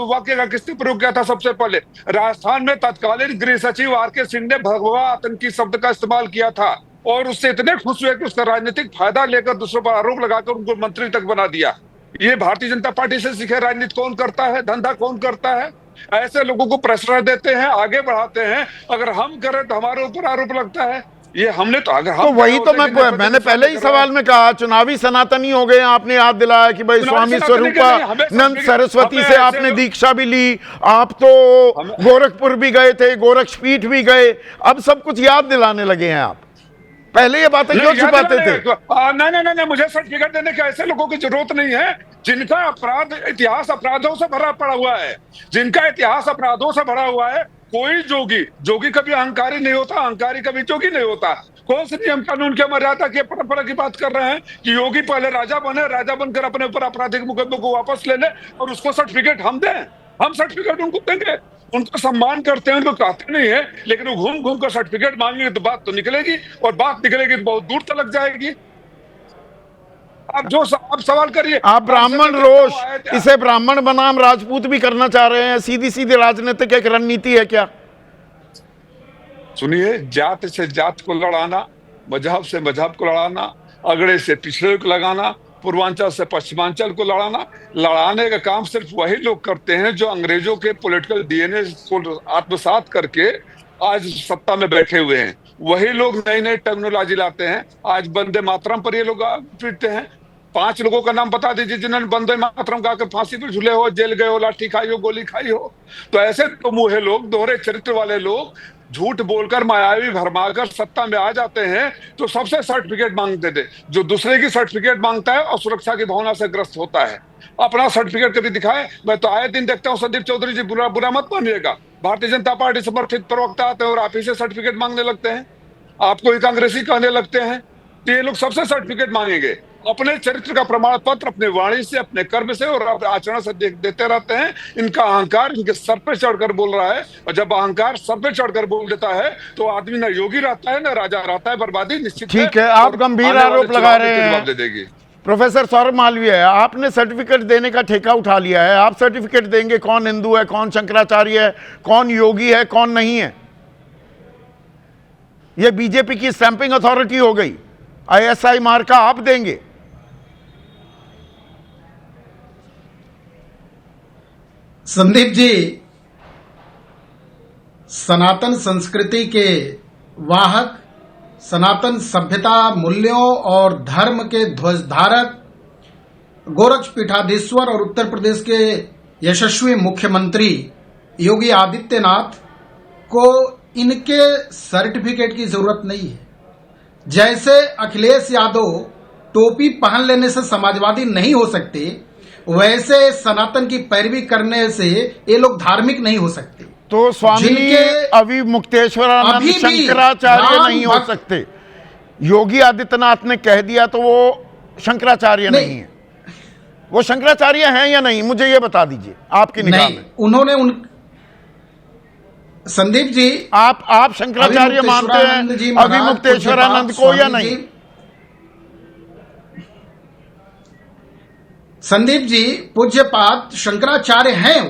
वाक्य का किसने प्रयोग किया था सबसे पहले? राजस्थान में तत्कालीन गृह सचिव RK सिंह ने भगवा आतंकी शब्द का इस्तेमाल किया था, और उससे इतने खुश हुए कि उसका राजनीतिक फायदा लेकर दूसरों पर आरोप लगाकर उनको मंत्री तक बना दिया। ये भारतीय जनता पार्टी से सीखे राजनीति कौन करता है, धंधा कौन करता है? ऐसे लोगों को प्रश्रय देते हैं, आगे बढ़ाते हैं। अगर हम करें तो हमारे ऊपर आरोप लगता है। ये हमने तो, अगर हम तो वही तो मैंने पहले ही सवाल में कहा, चुनावी सनातनी हो गए। आपने याद दिलाया कि भाई स्वामी स्वरूपानंद सरस्वती से आपने दीक्षा भी ली, आप तो गोरखपुर भी गए थे, गोरक्षपीठ भी गए, अब सब कुछ याद दिलाने लगे हैं आप। पहले ये बातें क्यों छुपाते थे? नहीं, मुझे सर्टिफिकेट देने की ऐसे लोगों की जरूरत नहीं है जिनका इतिहास अपराधों से भरा पड़ा हुआ है, जिनका इतिहास अपराधों से भरा हुआ है। कोई जोगी कभी अहंकारी नहीं होता, अहंकारी कभी जोगी नहीं होता। कौन से नियम कानून की मर्यादा की परंपरा की बात कर रहे हैं कि योगी पहले राजा बने, राजा बनकर अपने ऊपर आपराधिक मुकदमों को वापस ले ले और उसको सर्टिफिकेट हम दें? हम सर्टिफिकेट उनको देंगे, उनको सम्मान करते हैं, उनको कहते नहीं है, लेकिन वो घूम घूम कर सर्टिफिकेट मांगेंगे तो बात तो निकलेगी, और बात निकलेगी तो बहुत दूर तक जाएगी। आप सवाल करिए। आप ब्राह्मण रोष, इसे ब्राह्मण बनाम राजपूत भी करना चाह रहे हैं, सीधी सीधी राजनीतिक एक रणनीति है क्या? सुनिए, जात से जात को लड़ाना, मजहब से मजहब को लड़ाना, अगड़े से पिछड़े को लगाना, पूर्वांचल से पश्चिमांचल को लड़ाने का काम सिर्फ वही लोग करते हैं जो अंग्रेजों के पॉलिटिकल DNA को आत्मसात करके आज सत्ता में बैठे हुए हैं। वही लोग नई नई टेक्नोलॉजी लाते हैं। आज वंदे मातरम पर ये लोग पीटते हैं। 5 लोगों का नाम बता दीजिए जिन्होंने वंदे मातरम गाकर फांसी पर झूले हो, जेल गए हो, लाठी खाई हो, गोली खाई हो। तो ऐसे तो मुँहे लोग, दोहरे चरित्र वाले लोग झूठ बोलकर मायावी भरमाकर सत्ता में आ जाते हैं तो सबसे सर्टिफिकेट मांगते थे। जो दूसरे की सर्टिफिकेट मांगता है और सुरक्षा की भावना से ग्रस्त होता है, अपना सर्टिफिकेट कभी दिखाए। मैं तो आए दिन देखता हूँ संदीप चौधरी जी, बुरा बुरा मत मानिएगा, भारतीय जनता पार्टी समर्थित प्रवक्ता आते हैं और आप ही से सर्टिफिकेट मांगने लगते हैं, आपको ही कांग्रेसी कहने लगते हैं। तो ये लोग सबसे सर्टिफिकेट मांगेंगे, अपने चरित्र का प्रमाण पत्र अपने वाणी से, अपने कर्म से और अपने आचरण से देते रहते हैं। इनका अहंकार इनके सर पे चढ़कर बोल रहा है, और जब अहंकार सर पे चढ़कर बोल देता है तो आदमी ना योगी रहता है ना राजा रहता है, बर्बादी निश्चित ठीक है। आप गंभीर आरोप लगा रहे हैं। जवाब दे देगी। प्रोफेसर सौरभ मालवीय, आपने सर्टिफिकेट देने का ठेका उठा लिया है, आप सर्टिफिकेट देंगे कौन हिंदू है, कौन शंकराचार्य है, कौन योगी है, कौन नहीं है। यह बीजेपी की स्टैंपिंग अथॉरिटी हो गई, ISI मार्का आप देंगे। संदीप जी, सनातन संस्कृति के वाहक, सनातन सभ्यता, मूल्यों और धर्म के ध्वजधारक गोरक्ष पीठाधीश्वर और उत्तर प्रदेश के यशस्वी मुख्यमंत्री योगी आदित्यनाथ को इनके सर्टिफिकेट की जरूरत नहीं है। जैसे अखिलेश यादव टोपी पहन लेने से समाजवादी नहीं हो सकते, वैसे सनातन की पैरवी करने से ये लोग धार्मिक नहीं हो सकते। तो स्वामी अविमुक्तेश्वरानंद शंकराचार्य नहीं हो सकते। योगी आदित्यनाथ ने कह दिया तो वो शंकराचार्य नहीं है। वो शंकराचार्य हैं या नहीं, मुझे ये बता दीजिए आपकी निगाह में। उन्होंने संदीप जी, आप शंकराचार्य मानते हैं अविमुक्तेश्वरानंद को या नहीं? संदीप जी, पूज्यपाद शंकराचार्य हैं,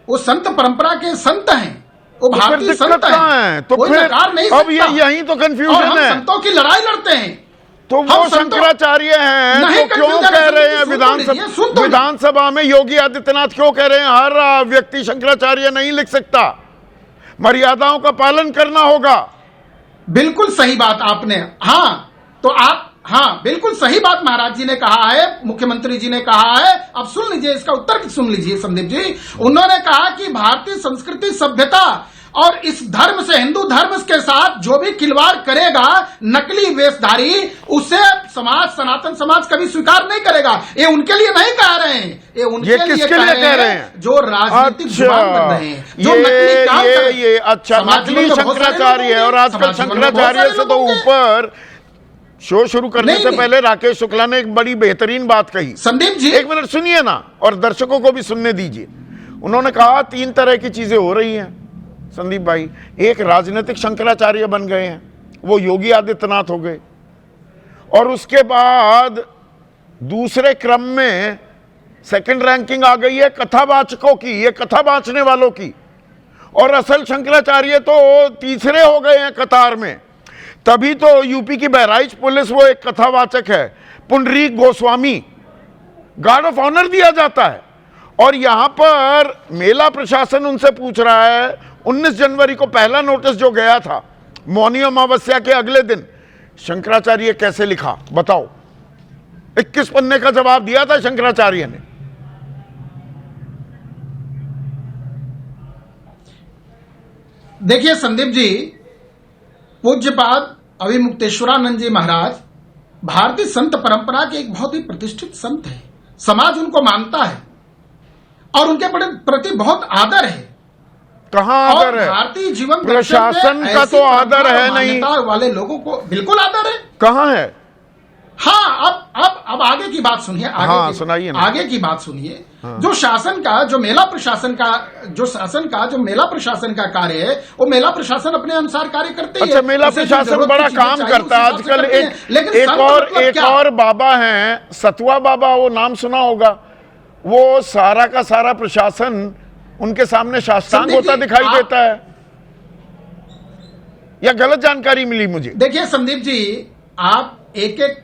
वो संत परंपरा के संत हैं, वो भारतीय संत हैं। तो फिर अब ये यही तो कंफ्यूजन है। संतों की लड़ाई लड़ते हैं तो वो शंकराचार्य हैं, तो क्यों कह रहे हैं विधानसभा में योगी आदित्यनाथ क्यों कह रहे हैं हर व्यक्ति शंकराचार्य नहीं लिख सकता, मर्यादाओं का पालन करना होगा। बिल्कुल सही बात आपने, बिल्कुल सही बात महाराज जी ने कहा है, मुख्यमंत्री जी ने कहा है। अब सुन लीजिए, इसका उत्तर भी सुन लीजिए संदीप जी। उन्होंने कहा कि भारतीय संस्कृति सभ्यता और इस धर्म से, हिंदू धर्म के साथ जो भी खिलवाड़ करेगा, नकली वेशधारी, उसे समाज, सनातन समाज कभी स्वीकार नहीं करेगा। ये उनके लिए नहीं कह रहे हैं, ये उनके लिए कह रहे हैं जो राजनीतिक जुबान बन रहे हैं, जो नकली काम कर रहे हैं। अच्छा, नकली शंकराचार्य है। और आजकल शंकराचार्य से तो ऊपर शो शुरू करने से पहले राकेश शुक्ला ने एक बड़ी बेहतरीन बात कही। संदीप जी, एक मिनट सुनिए ना, और दर्शकों को भी सुनने दीजिए। उन्होंने कहा 3 तरह की चीजें हो रही हैं संदीप भाई। एक, राजनीतिक शंकराचार्य बन गए हैं, वो योगी आदित्यनाथ हो गए। और उसके बाद दूसरे क्रम में सेकंड रैंकिंग आ गई है कथावाचकों की, ये कथा बांचने वालों की। और असल शंकराचार्य तो तीसरे हो गए हैं कतार में। तभी तो यूपी की बहराइच पुलिस, वो एक कथावाचक है Pundarik Goswami, guard of honour दिया जाता है। और यहां पर मेला प्रशासन उनसे पूछ रहा है, 19 जनवरी को पहला नोटिस जो गया था, मौनी अमावस्या के अगले दिन, शंकराचार्य कैसे लिखा बताओ। 21 पन्ने का जवाब दिया था शंकराचार्य ने। देखिए संदीप जी, पूज्यपाद अविमुक्तेश्वरानंद जी महाराज भारतीय संत परंपरा के एक बहुत ही प्रतिष्ठित संत है। समाज उनको मानता है और उनके प्रति बहुत आदर है। कहां आदर है? भारतीय जीवन प्रशासन का तो आदर है नहीं, वाले लोगों को बिल्कुल आदर है। कहां है? अब आगे की बात सुनिए, सुनाइए ना। आगे की बात सुनिए। जो शासन का, जो मेला प्रशासन का, जो मेला प्रशासन का कार्य है, वो मेला प्रशासन अपने अनुसार कार्य करते हैं। अच्छा, मेला प्रशासन बड़ा काम करता है आजकल। एक और बाबा हैं, सतुआ बाबा, वो नाम सुना होगा। वो सारा का सारा प्रशासन उनके सामने साष्टांग होता दिखाई देता है, या गलत जानकारी मिली मुझे? देखिए संदीप जी, आप एक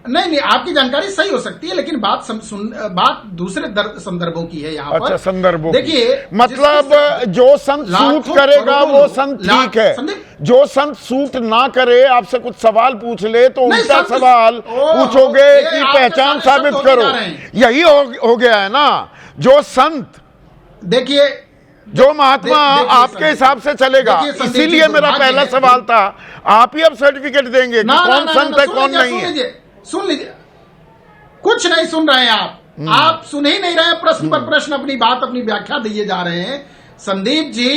नहीं, आपकी जानकारी सही हो सकती है, लेकिन बात दूसरे संदर्भों की है यहाँ पर। अच्छा, संदर्भों। देखिए, मतलब जो संत सूट करेगा वो संत ठीक है, जो संत सूट ना करे, आपसे कुछ सवाल पूछ ले तो उल्टा सवाल पूछोगे कि पहचान साबित करो। यही हो गया है ना। जो संत, देखिए जो महात्मा देखिए आपके संदीप, हिसाब से चलेगा। देखिए संदीप जी, इसीलिए मेरा दुर्भाग्य पहला है। सवाल था, आप ही अब सर्टिफिकेट देंगे कि ना, कौन ना, संत ना, है सुन कौन लीजिए, नहीं है। सुन लीजिए, कुछ नहीं सुन रहे हैं आप सुन ही नहीं रहे, प्रश्न पर प्रश्न अपनी बात अपनी व्याख्या दिए जा रहे हैं। संदीप जी,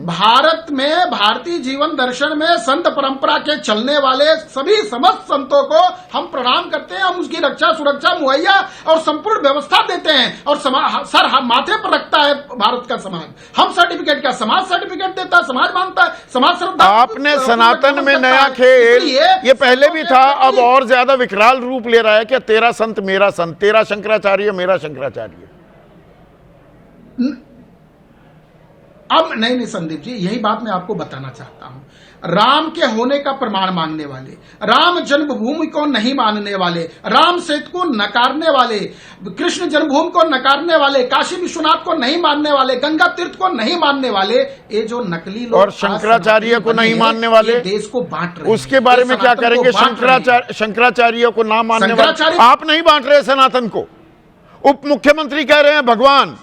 भारत में भारतीय जीवन दर्शन में संत परंपरा के चलने वाले सभी समस्त संतों को हम प्रणाम करते हैं, हम उसकी रक्षा सुरक्षा मुहैया और संपूर्ण व्यवस्था देते हैं, और सर हम माथे पर रखता है भारत का समाज। हम सर्टिफिकेट क्या, समाज सर्टिफिकेट देता है, समाज मानता है, समाज श्रद्धा। आपने सनातन में नया खेल, ये पहले भी था, अब और ज्यादा विकराल रूप ले रहा है कि तेरा संत मेरा संत, तेरा शंकराचार्य मेरा शंकराचार्य। अब नहीं संदीप जी, यही बात मैं आपको बताना चाहता हूं। राम के होने का प्रमाण मांगने वाले, राम जन्मभूमि को नहीं मानने वाले, राम सेतु को नकारने वाले, कृष्ण जन्मभूमि को नकारने वाले, काशी विश्वनाथ को नहीं मानने वाले, गंगा तीर्थ को नहीं मानने वाले, ये जो नकली लोग और शंकराचार्य को नहीं मानने वाले, देश को बांट रहे हैं। उसके बारे में क्या करेंगे? शंकराचार्य को ना मानने वाले आप नहीं बांट रहे सनातन को। उप मुख्यमंत्री कह रहे हैं भगवान,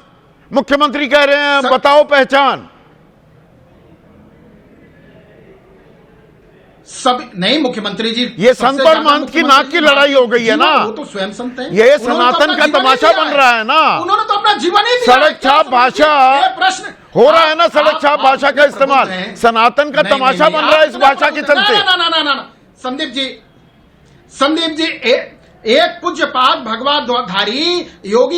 मुख्यमंत्री कह रहे हैं बताओ पहचान। सब नहीं मुख्यमंत्री जी, ये संत और महंत की नाक की लड़ाई हो गई है ना। वो तो स्वयं संत है, ये सनातन का तमाशा बन रहा है ना। उन्होंने तो अपना जीवन ही दिया है। सड़क छाप भाषा प्रश्न हो रहा है ना, सड़क छाप भाषा का इस्तेमाल सनातन का तमाशा बन रहा है इस भाषा के चलते। ना संदीप जी, एक पूज्यपाद भगवतधारी योगी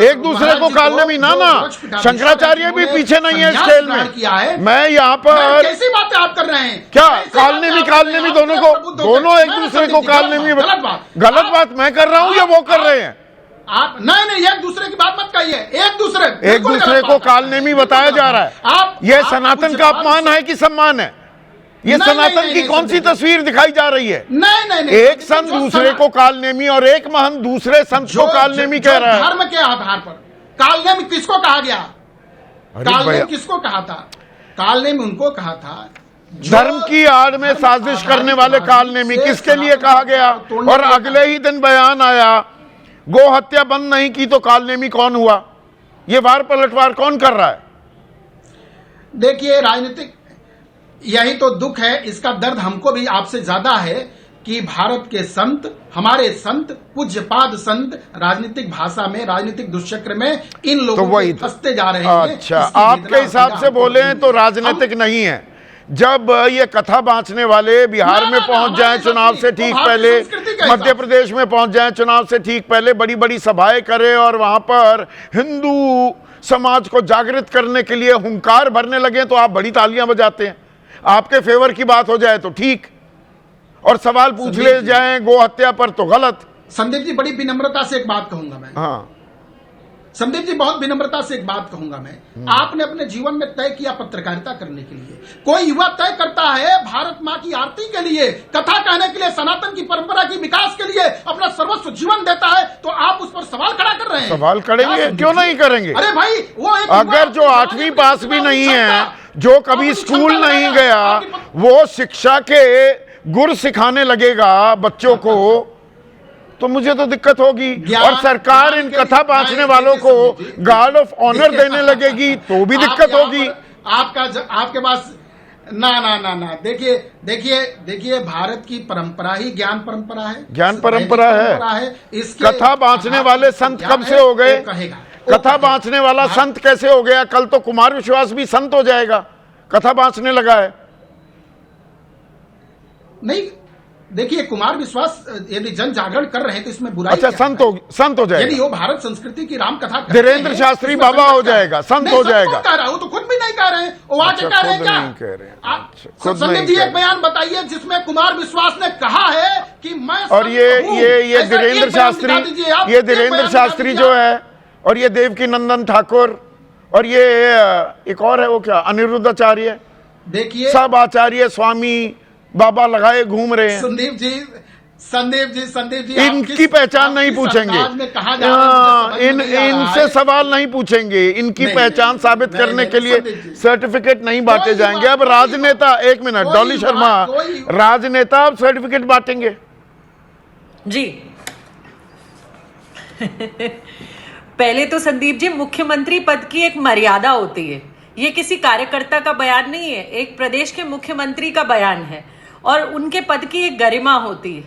एक दूसरे को कालने में ना शंकराचार्य भी पीछे नहीं है इस खेल में। मैं यहाँ पर कैसी बातें आप कर रहे हैं? क्या कालने में दोनों को, दोनों एक दूसरे को कालने में। गलत बात मैं कर रहा हूँ या वो कर रहे हैं? आप नहीं एक दूसरे की बात मत कहिए। एक दूसरे को कालने में बताया जा रहा है। आप ये सनातन का अपमान है कि सम्मान है? ये सनातन की कौन सी तस्वीर दिखाई जा रही है? नहीं एक संत दूसरे को कालनेमी और एक महंत दूसरे संत को कालनेमी कह रहा है। धर्म के आधार पर कालनेमी किसको कहा गया? कालनेमी किसको कहा था? कालनेमी उनको कहा था धर्म की आड़ में साजिश करने वाले कालनेमी। किसके लिए कहा गया? और अगले ही दिन बयान आया गो हत्या बंद नहीं की तो कालनेमी कौन हुआ? ये वार पलटवार कौन कर रहा है? देखिए, राजनीतिक यही तो दुख है, इसका दर्द हमको भी आपसे ज्यादा है कि भारत के संत, हमारे संत, पूज्यपाद संत राजनीतिक भाषा में, राजनीतिक दुष्चक्र में इन लोगों को फंसते जा रहे हैं। अच्छा, आपके हिसाब से बोले तो राजनीतिक नहीं है। जब ये कथा बांचने वाले बिहार में पहुंच जाएं चुनाव से ठीक पहले, मध्य प्रदेश में पहुंच जाएं चुनाव से ठीक पहले, बड़ी बड़ी सभाएं करें और वहां पर हिंदू समाज को जागृत करने के लिए हुंकार भरने लगे तो आप बड़ी तालियां बजाते हैं। आपके फेवर की बात हो जाए तो ठीक, और सवाल पूछ ले जाएं गो हत्या पर तो गलत। संदीप जी, बड़ी विनम्रता से एक बात कहूंगा मैं। हाँ संदीप जी, बहुत विनम्रता से एक बात कहूंगा मैं। आपने अपने जीवन में तय किया पत्रकारिता करने के लिए। कोई युवा तय करता है भारत माँ की आरती के लिए, कथा कहने के लिए, सनातन की परंपरा की विकास के लिए अपना सर्वस्व जीवन देता है, तो आप उस पर सवाल खड़ा कर रहे हैं। सवाल करेंगे, क्यों नहीं करेंगे? अरे भाई, वो अगर जो 8वीं पास भी नहीं है, जो कभी स्कूल नहीं गया, वो शिक्षा के गुर सिखाने लगेगा बच्चों को, तो मुझे तो दिक्कत होगी। और सरकार इन कथा बांचने वालों को गार्ड ऑफ ऑनर देने लगेगी तो भी दिक्कत होगी। आपके पास ना देखिए भारत की परंपरा ही ज्ञान परंपरा है, ज्ञान परंपरा है। कथा बांचने वाले संत कब से हो गए? कथा बांचने वाला संत कैसे हो गया? कल तो कुमार विश्वास भी संत हो जाएगा, कथा बांचने लगा है। नहीं, देखिए, कुमार विश्वास यदि जन जागरण कर रहे हैं तो इसमें बुराई अच्छा, संत हो जाएगा। यदि वो भारत संस्कृति की राम कथा धीरेन्द्र शास्त्री बाबा हो जाएगा, संत हो जाएगा। कह रहा हूं तो खुद भी नहीं कह रहे हैं, वो आके कह रहे हैं क्या? संदीप जी, एक बयान बताइए जिसमें कुमार विश्वास ने कहा है कि मैं, और ये धीरेन्द्र शास्त्री जो है, और ये देवकी नंदन ठाकुर, और ये एक और है, वो क्या, अनिरुद्धाचार्य, देखिए सब आचार्य स्वामी बाबा लगाए घूम रहे हैं। संदीप जी इनकी पहचान नहीं पूछेंगे, इनसे सवाल नहीं पूछेंगे, इनकी पहचान साबित करने के लिए सर्टिफिकेट नहीं बांटे जाएंगे। अब राजनेता, एक मिनट डॉली शर्मा, राजनेता अब सर्टिफिकेट बांटेंगे जी। पहले तो संदीप जी, मुख्यमंत्री पद की एक मर्यादा होती है। ये किसी कार्यकर्ता का बयान नहीं है, एक प्रदेश के मुख्यमंत्री का बयान है। और उनके पद की एक गरिमा होती है,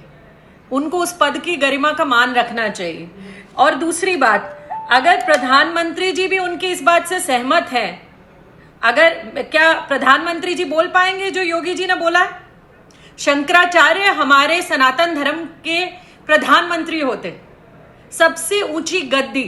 उनको उस पद की गरिमा का मान रखना चाहिए। और दूसरी बात, अगर प्रधानमंत्री जी भी उनकी इस बात से सहमत है, क्या प्रधानमंत्री जी बोल पाएंगे जो योगी जी ने बोला है? शंकराचार्य हमारे सनातन धर्म के प्रधानमंत्री होते। सबसे ऊंची गद्दी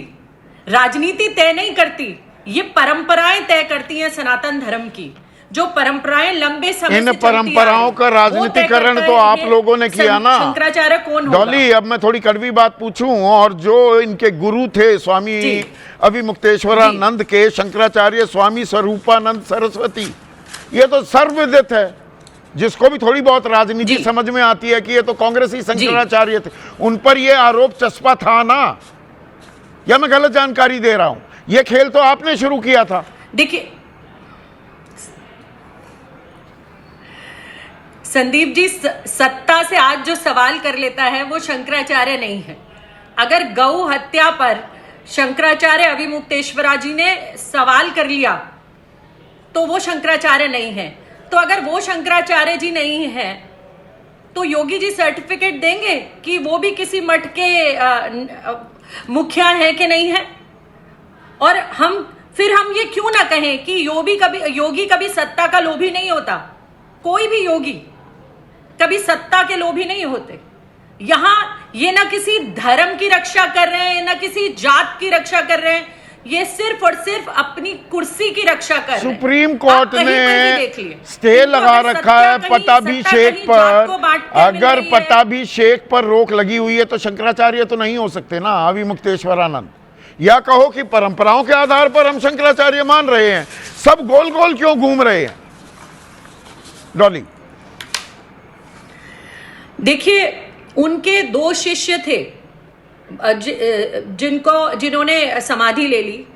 राजनीति तय नहीं करती, ये परंपराएं तय करती हैं सनातन धर्म की। जो परंपराएं लंबे समय इन से परंपराओं का राजनीतिकरण तो आप लोगों ने किया ना। शंकराचार्य कौन होगा? डॉली, अब मैं थोड़ी कड़वी बात पूछूं, और जो इनके गुरु थे स्वामी अभिमुक्तेश्वरानंद के, शंकराचार्य स्वामी स्वरूपानंद सरस्वती, ये तो सर्वविदित है। जिसको भी थोड़ी बहुत राजनीति समझ में आती है कि ये तो कांग्रेसी शंकराचार्य थे, उन पर ये आरोप चस्पा था ना, या मैं गलत जानकारी दे रहा हूं? ये खेल तो आपने शुरू किया था। देखिए संदीप जी, सत्ता से आज जो सवाल कर लेता है वो शंकराचार्य नहीं है। अगर गौ हत्या पर शंकराचार्य अभिमुक्तेश्वरा जी ने सवाल कर लिया तो वो शंकराचार्य नहीं है। तो अगर वो शंकराचार्य जी नहीं है तो योगी जी सर्टिफिकेट देंगे कि वो भी किसी मठ के मुखिया है कि नहीं है? और हम ये क्यों ना कहें कि योगी कभी सत्ता का लोभी नहीं होता। कोई भी योगी कभी सत्ता के लोभी नहीं होते। यहां ये ना किसी धर्म की रक्षा कर रहे हैं, ना किसी जात की रक्षा कर रहे हैं, ये सिर्फ और सिर्फ अपनी कुर्सी की रक्षा कर रहे हैं। सुप्रीम कोर्ट ने स्टे लगा रखा है पटाभिषेक पर। अगर पटाभिषेक पर रोक लगी हुई है तो शंकराचार्य तो नहीं हो सकते ना अभिमुक्तेश्वरानंद। या कहो कि परंपराओं के आधार पर हम शंकराचार्य मान रहे हैं। सब गोल गोल क्यों घूम रहे हैं डॉली? देखिए, उनके 2 शिष्य थे जिन्होंने समाधि ले ली।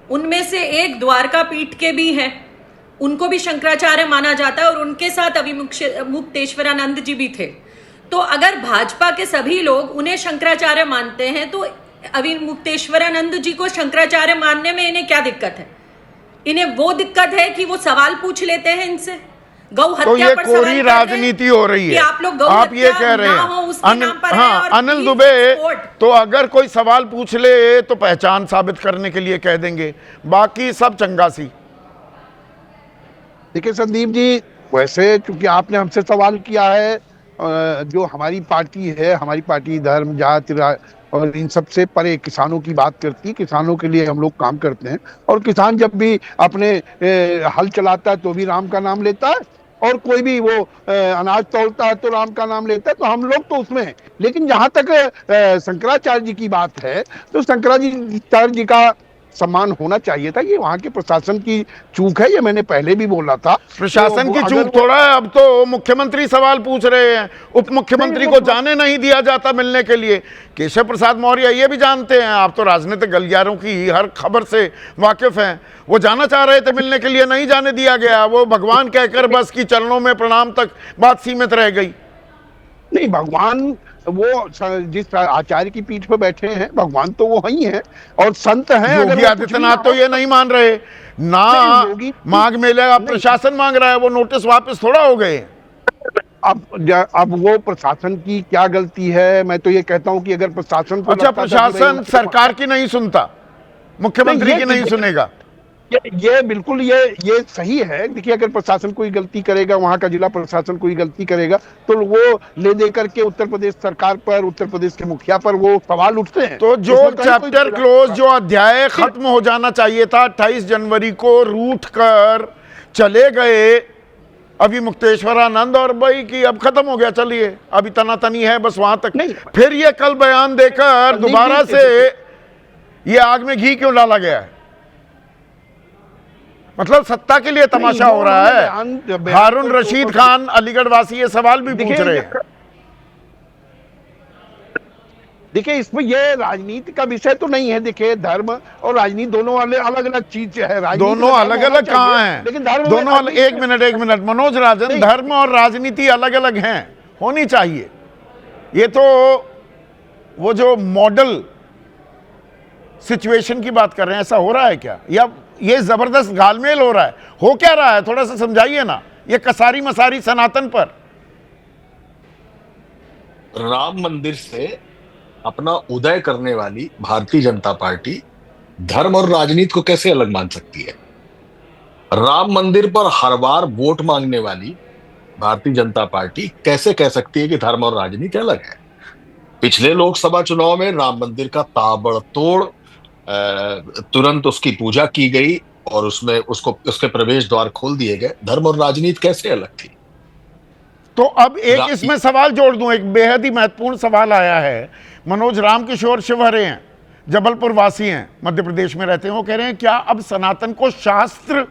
उनमें से एक द्वारका पीठ के भी हैं, उनको भी शंकराचार्य माना जाता है, और उनके साथ अभिमुक्तेश्वरानंद जी भी थे। तो अगर भाजपा के सभी लोग उन्हें शंकराचार्य मानते हैं तो अभिमुक्तेश्वरानंद जी को शंकराचार्य मानने में इन्हें क्या दिक्कत है? इन्हें वो दिक्कत है कि वो सवाल पूछ लेते हैं इनसे। गौ हत्या तो ये पर कोरी राजनीति हो रही है। आप ये कह रहे हैं अनिल दुबे, तो अगर कोई सवाल पूछ ले तो पहचान साबित करने के लिए कह देंगे, बाकी सब चंगासी। देखिए संदीप जी, वैसे चूंकि आपने हमसे सवाल किया है, जो हमारी पार्टी है, हमारी पार्टी धर्म जाति और इन सब से परे किसानों की बात करती है। किसानों के लिए हम लोग काम करते हैं, और किसान जब भी अपने हल चलाता है तो भी राम का नाम लेता है, और कोई भी वो अनाज तोलता है तो राम का नाम लेता है। तो हम लोग तो उसमें हैं। लेकिन जहां तक शंकराचार्य जी की बात है तो शंकराचार्य जी का सम्मान होना चाहिए था। ये वहां के प्रशासन की चूक है, ये मैंने पहले भी बोला था। प्रशासन की चूक थोड़ा है, अब तो मुख्यमंत्री सवाल पूछ रहे हैं। उप मुख्यमंत्री को जाने नहीं दिया जाता मिलने के लिए। केशव प्रसाद मौर्य ये भी जानते हैं, आप तो राजनीतिक गलियारों की हर खबर से वाकिफ हैं। वो जाना चाह रहे थे मिलने के लिए, नहीं जाने दिया गया। वो भगवान कहकर बस की चरणों में प्रणाम तक बात सीमित रह गई। नहीं, भगवान वो जिस आचार्य की पीठ पर बैठे हैं, भगवान तो वो ही हैं और संत हैं। योगी आदित्यनाथ तो ये नहीं मान रहे ना, मांग मेले का प्रशासन मांग रहा है, वो नोटिस वापस थोड़ा हो गए। अब वो प्रशासन की क्या गलती है? मैं तो ये कहता हूं कि अगर प्रशासन को अच्छा, प्रशासन सरकार की नहीं सुनता, मुख्यमंत्री की नहीं सुनेगा, ये बिल्कुल ये सही है। देखिए, अगर प्रशासन कोई गलती करेगा, वहां का जिला प्रशासन कोई गलती करेगा, तो वो ले दे करके उत्तर प्रदेश सरकार पर, उत्तर प्रदेश के मुखिया पर वो सवाल उठते हैं। तो जो चैप्टर क्लोज, जो अध्याय खत्म हो जाना चाहिए था 28 जनवरी को, रूठ कर चले गए अभिमुक्तेश्वरानंद, और भाई कि अब खत्म हो गया, चलिए अभी तनातनी है बस वहां तक। नहीं, फिर ये कल बयान देकर दोबारा से ये आग में घी क्यों डाला गया है? मतलब सत्ता के लिए तमाशा हो रहा है। हारून रशीद खान अलीगढ़ वासी ये सवाल भी पूछ रहे हैं। देखिए, इसमें ये राजनीति का विषय तो नहीं है। देखिए, धर्म और राजनीति दोनों अलग अलग चीज है। दोनों अलग अलग कहाँ हैं? लेकिन दोनों अलग, एक मिनट मनोज राजन, धर्म और राजनीति अलग अलग हैं, होनी चाहिए। ये तो वो जो मॉडल सिचुएशन की बात कर रहे हैं, ऐसा हो रहा है क्या, या ये जबरदस्त घालमेल हो रहा है, हो क्या रहा है, थोड़ा सा समझाइए ना, ये कसारी मसारी सनातन पर। राम मंदिर से अपना उदय करने वाली भारतीय जनता पार्टी धर्म और राजनीति को कैसे अलग मान सकती है? राम मंदिर पर हर बार वोट मांगने वाली भारतीय जनता पार्टी कैसे कह सकती है कि धर्म और राजनीति अलग है? पिछले लोकसभा चुनाव में राम मंदिर का ताबड़तोड़ तुरंत उसकी पूजा की गई और उसमें उसके प्रवेश द्वार खोल दिए गए। धर्म और राजनीति कैसे अलग थी? तो अब एक इसमें सवाल जोड़ दूं, एक बेहद ही महत्वपूर्ण सवाल आया है। मनोज रामकिशोर शिवहरे हैं, जबलपुर वासी हैं, मध्य प्रदेश में रहते हैं। वो कह रहे हैं क्या अब सनातन को शास्त्र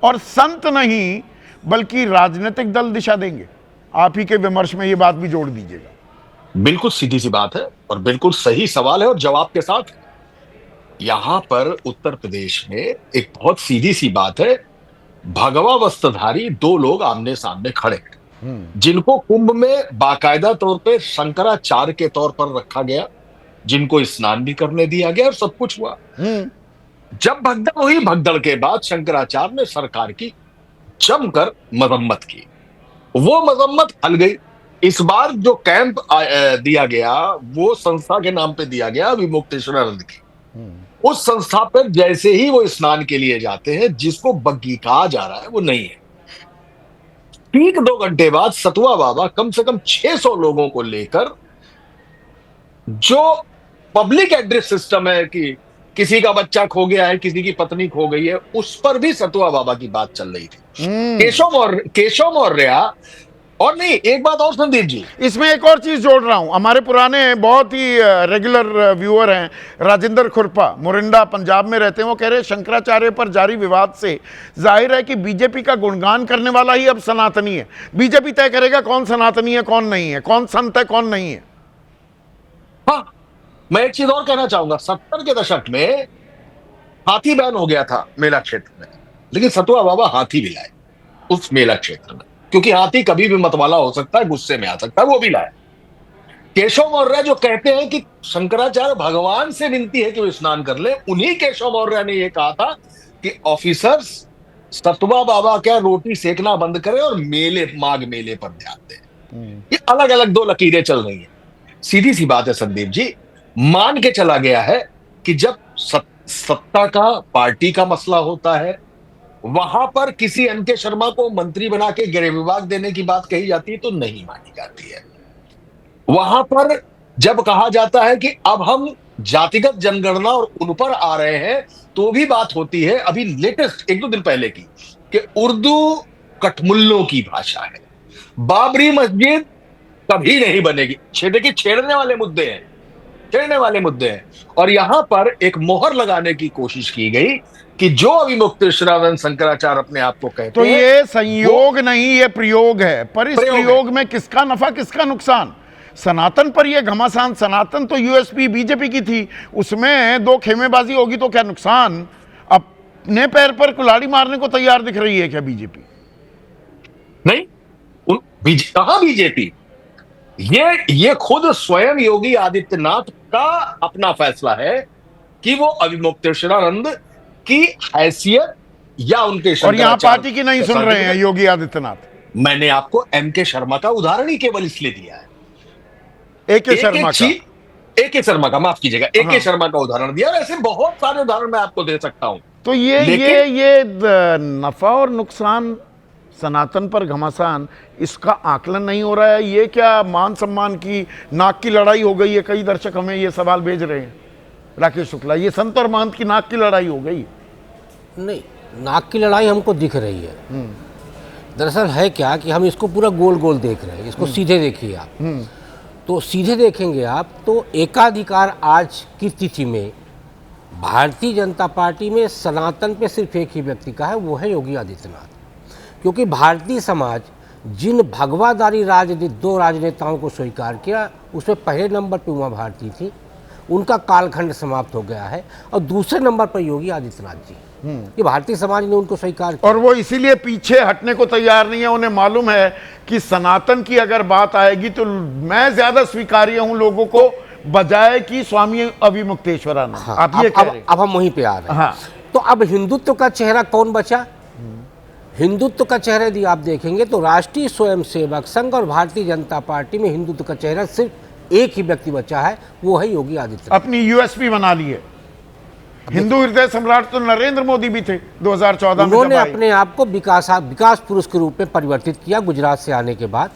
और संत नहीं बल्कि राजनीतिक दल दिशा देंगे? आप ही के विमर्श में ये बात भी जोड़ दीजिएगा। बिल्कुल सीधी सी बात है और बिल्कुल सही सवाल है और जवाब के साथ यहां पर उत्तर प्रदेश में एक बहुत सीधी सी बात है। भगवा वस्त्रधारी दो लोग आमने सामने खड़े हैं जिनको कुंभ में बाकायदा तौर पे शंकराचार्य के तौर पर रखा गया, जिनको स्नान भी करने दिया गया और सब कुछ हुआ। जब भगदड़ हुई, भगदड़ के बाद शंकराचार्य ने सरकार की जमकर मजम्मत की, वो मजम्मत हल गई। इस बार जो कैंप दिया गया वो संस्था के नाम पे दिया गया विमुक्तेश्वरानंद की। उस संस्था पर जैसे ही वो स्नान के लिए जाते हैं, जिसको बग्गी कहा जा रहा है वो नहीं है। ठीक 2 घंटे बाद सतुआ बाबा कम से कम 600 लोगों को लेकर, जो पब्लिक एड्रेस सिस्टम है कि किसी का बच्चा खो गया है, किसी की पत्नी खो गई है, उस पर भी सतुआ बाबा की बात चल रही थी। केशव मौर्य और नहीं, एक बात और संदीप जी, इसमें एक और चीज जोड़ रहा हूं। हमारे पुराने बहुत ही रेगुलर व्यूअर हैं राजेंद्र खुरपा, मोरिंडा पंजाब में रहते हैं। वो कह रहे हैं शंकराचार्य पर जारी विवाद से जाहिर है कि बीजेपी का गुणगान करने वाला ही अब सनातनी है। बीजेपी तय करेगा कौन सनातनी है कौन नहीं है, कौन संत है कौन नहीं है। हाँ, मैं एक चीज और कहना चाहूंगा। 70 के दशक में हाथी बैन हो गया था मेला क्षेत्र में, लेकिन सतुआ बाबा हाथी भी लाए उस मेला क्षेत्र में, क्योंकि हाथी कभी भी मतवाला हो सकता है, गुस्से में आ सकता है, वो भी लाए। केशव मौर्य जो कहते हैं कि शंकराचार्य भगवान से विनती है कि वो स्नान कर ले, उन्हीं केशव मौर्य ने यह कहा था कि ऑफिसर्स सतुआ बाबा क्या रोटी सेकना बंद करें और माघ मेले पर ध्यान दें। ये अलग अलग 2 लकीरें चल रही हैं। सीधी सी बात है संदीप जी, मान के चला गया है कि जब सत्ता का, पार्टी का मसला होता है, वहां पर किसी एनके शर्मा को मंत्री बना के गृह विभाग देने की बात कही जाती है तो नहीं मानी जाती है। वहां पर जब कहा जाता है कि अब हम जातिगत जनगणना और उन पर आ रहे हैं, तो भी बात होती है अभी लेटेस्ट 1-2 दिन पहले की कि उर्दू कठमुल्लों की भाषा है, बाबरी मस्जिद कभी नहीं बनेगी। देखिए, छेड़ने वाले मुद्दे हैं और यहां पर एक मोहर लगाने की कोशिश की गई कि जो अविमुक्तेश्वरानंद शंकराचार्य अपने आप को कहते हैं, तो ये संयोग नहीं, ये प्रयोग है। पर इस प्रयोग में किसका नफा किसका नुकसान? सनातन पर ये घमासान, सनातन तो यूएसपी बीजेपी की थी, उसमें 2 खेमेबाजी होगी तो क्या नुकसान? अपने पैर पर कुल्हाड़ी मारने को तैयार दिख रही है क्या बीजेपी? नहीं, कहां बीजेपी? ये खुद स्वयं योगी आदित्यनाथ का अपना फैसला है कि वो अविमुक्तेश्वरानंद की हैसियत या उनके, और यहाँ पार्टी की नहीं सुन रहे हैं योगी आदित्यनाथ। मैंने आपको एमके शर्मा का उदाहरण ही केवल इसलिए दिया है, एके शर्मा का माफ कीजिएगा, एके शर्मा का उदाहरण दिया। ऐसे बहुत सारे उदाहरण मैं आपको दे सकता हूं। तो ये नफा और नुकसान, सनातन पर घमासान, इसका आकलन नहीं हो रहा है। ये क्या मान सम्मान की नाक की लड़ाई हो गई है? कई दर्शक हमें ये सवाल भेज रहे हैं। राकेश शुक्ला, ये संत और महंत की नाक की लड़ाई हो गई? नहीं, नाक की लड़ाई हमको दिख रही है। दरअसल है क्या कि हम इसको पूरा गोल गोल देख रहे हैं। इसको सीधे देखिए आप, तो सीधे देखेंगे आप तो एकाधिकार आज की तिथि में भारतीय जनता पार्टी में सनातन पे सिर्फ एक ही व्यक्ति का है, वो है योगी आदित्यनाथ। क्योंकि भारतीय समाज जिन भगवादारी राजनीति 2 राजनेताओं को स्वीकार किया, उसमें पहले नंबर पर उमा भारती थी, उनका कालखंड समाप्त हो गया है, और दूसरे नंबर पर योगी आदित्यनाथ जी, कि भारतीय समाज ने उनको स्वीकार किया। और वो इसीलिए पीछे हटने को तैयार नहीं है। उन्हें मालूम है कि सनातन की अगर बात आएगी तो मैं ज्यादा स्वीकार्य हूं लोगों को बजाय कि स्वामी अविमुक्तेश्वरानंद। हाँ, आप ये कह रहे हैं। अब हम वहीं पे आ रहे हैं। हाँ। तो अब हिंदुत्व का चेहरा कौन बचा? हिंदुत्व का चेहरा यदि आप देखेंगे तो राष्ट्रीय स्वयंसेवक संघ और भारतीय जनता पार्टी में हिंदुत्व का चेहरा सिर्फ एक ही व्यक्ति बचा है, वो है योगी आदित्यनाथ। अपनी यूएसपी बना ली है। हिंदू हृदय सम्राट तो नरेंद्र मोदी भी थे 2014 में। उन्होंने अपने आप को विकास पुरुष के रूप में परिवर्तित किया गुजरात से आने के बाद,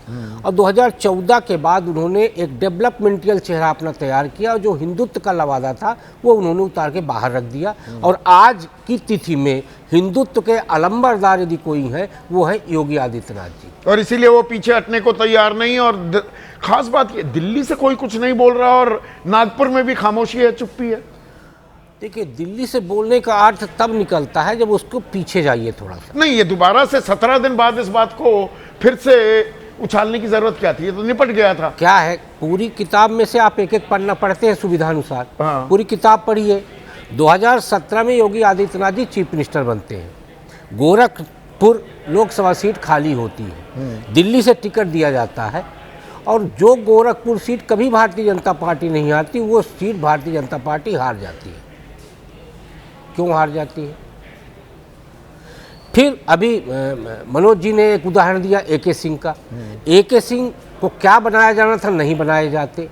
और 2014 के बाद उन्होंने एक डेवलपमेंटल चेहरा अपना तैयार किया, और जो हिंदुत्व का लवादा था वो उन्होंने उतार के बाहर रख दिया। और आज की तिथि में हिंदुत्व के अलंबरदार यदि कोई है वो है योगी आदित्यनाथ जी, और इसीलिए वो पीछे हटने को तैयार नहीं। और खास बात ये, दिल्ली से कोई कुछ नहीं बोल रहा और नागपुर में भी खामोशी है, चुप्पी है। देखिए, दिल्ली से बोलने का अर्थ तब निकलता है जब उसको पीछे जाइए थोड़ा सा। नहीं, ये दोबारा से 17 दिन बाद इस बात को फिर से उछालने की जरूरत क्या थी? ये तो निपट गया था। क्या है, पूरी किताब में से आप एक एक पन्ना पढ़ते हैं सुविधानुसार। हाँ। पूरी किताब पढ़िए। 2017 में योगी आदित्यनाथ जी चीफ मिनिस्टर बनते हैं, गोरखपुर लोकसभा सीट खाली होती है, दिल्ली से टिकट दिया जाता है, और जो गोरखपुर सीट कभी भारतीय जनता पार्टी नहीं हारती, वो सीट भारतीय जनता पार्टी हार जाती है। क्यों हार जाती है? फिर अभी मनोज जी ने एक उदाहरण दिया एके सिंह का। एके सिंह को क्या बनाया जाना था, नहीं बनाए जाते।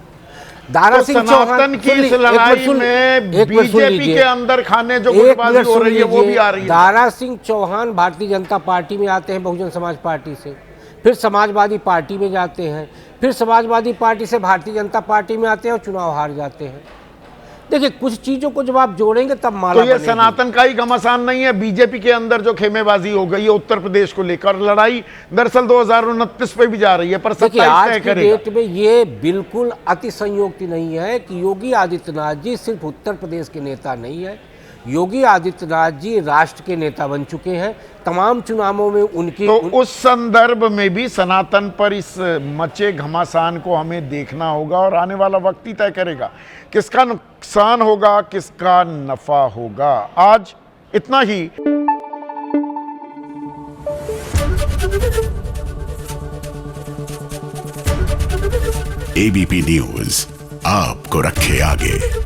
दारा तो सिंह सनातन की इस लड़ाई में बीजेपी के अंदर खाने जो गुटबाजी हो रही है वो भी आ रही है। दारा सिंह चौहान भारतीय जनता पार्टी में आते हैं बहुजन समाज पार्टी से, फिर समाजवादी पार्टी में जाते हैं, फिर समाजवादी पार्टी से भारतीय जनता पार्टी में आते हैं और चुनाव हार जाते हैं। देखिए, कुछ चीजों को जब आप जोड़ेंगे तब माला तो ये बनेगी। सनातन का ही घमासान नहीं है, बीजेपी के अंदर जो खेमेबाजी हो गई है उत्तर प्रदेश को लेकर, लड़ाई दरअसल 2029 पे भी जा रही है, पर 27 आज तय की करेगा। डेट में ये बिल्कुल अति संयोक्ति नहीं है कि योगी आदित्यनाथ जी सिर्फ उत्तर प्रदेश के नेता नहीं है, योगी आदित्यनाथ जी राष्ट्र के नेता बन चुके हैं। तमाम चुनावों में उनकी तो उस संदर्भ में भी सनातन पर इस मचे घमासान को हमें देखना होगा, और आने वाला वक्त ही तय करेगा किसका नुकसान होगा, किसका नफा होगा। आज इतना ही। एबीपी न्यूज आपको रखे आगे।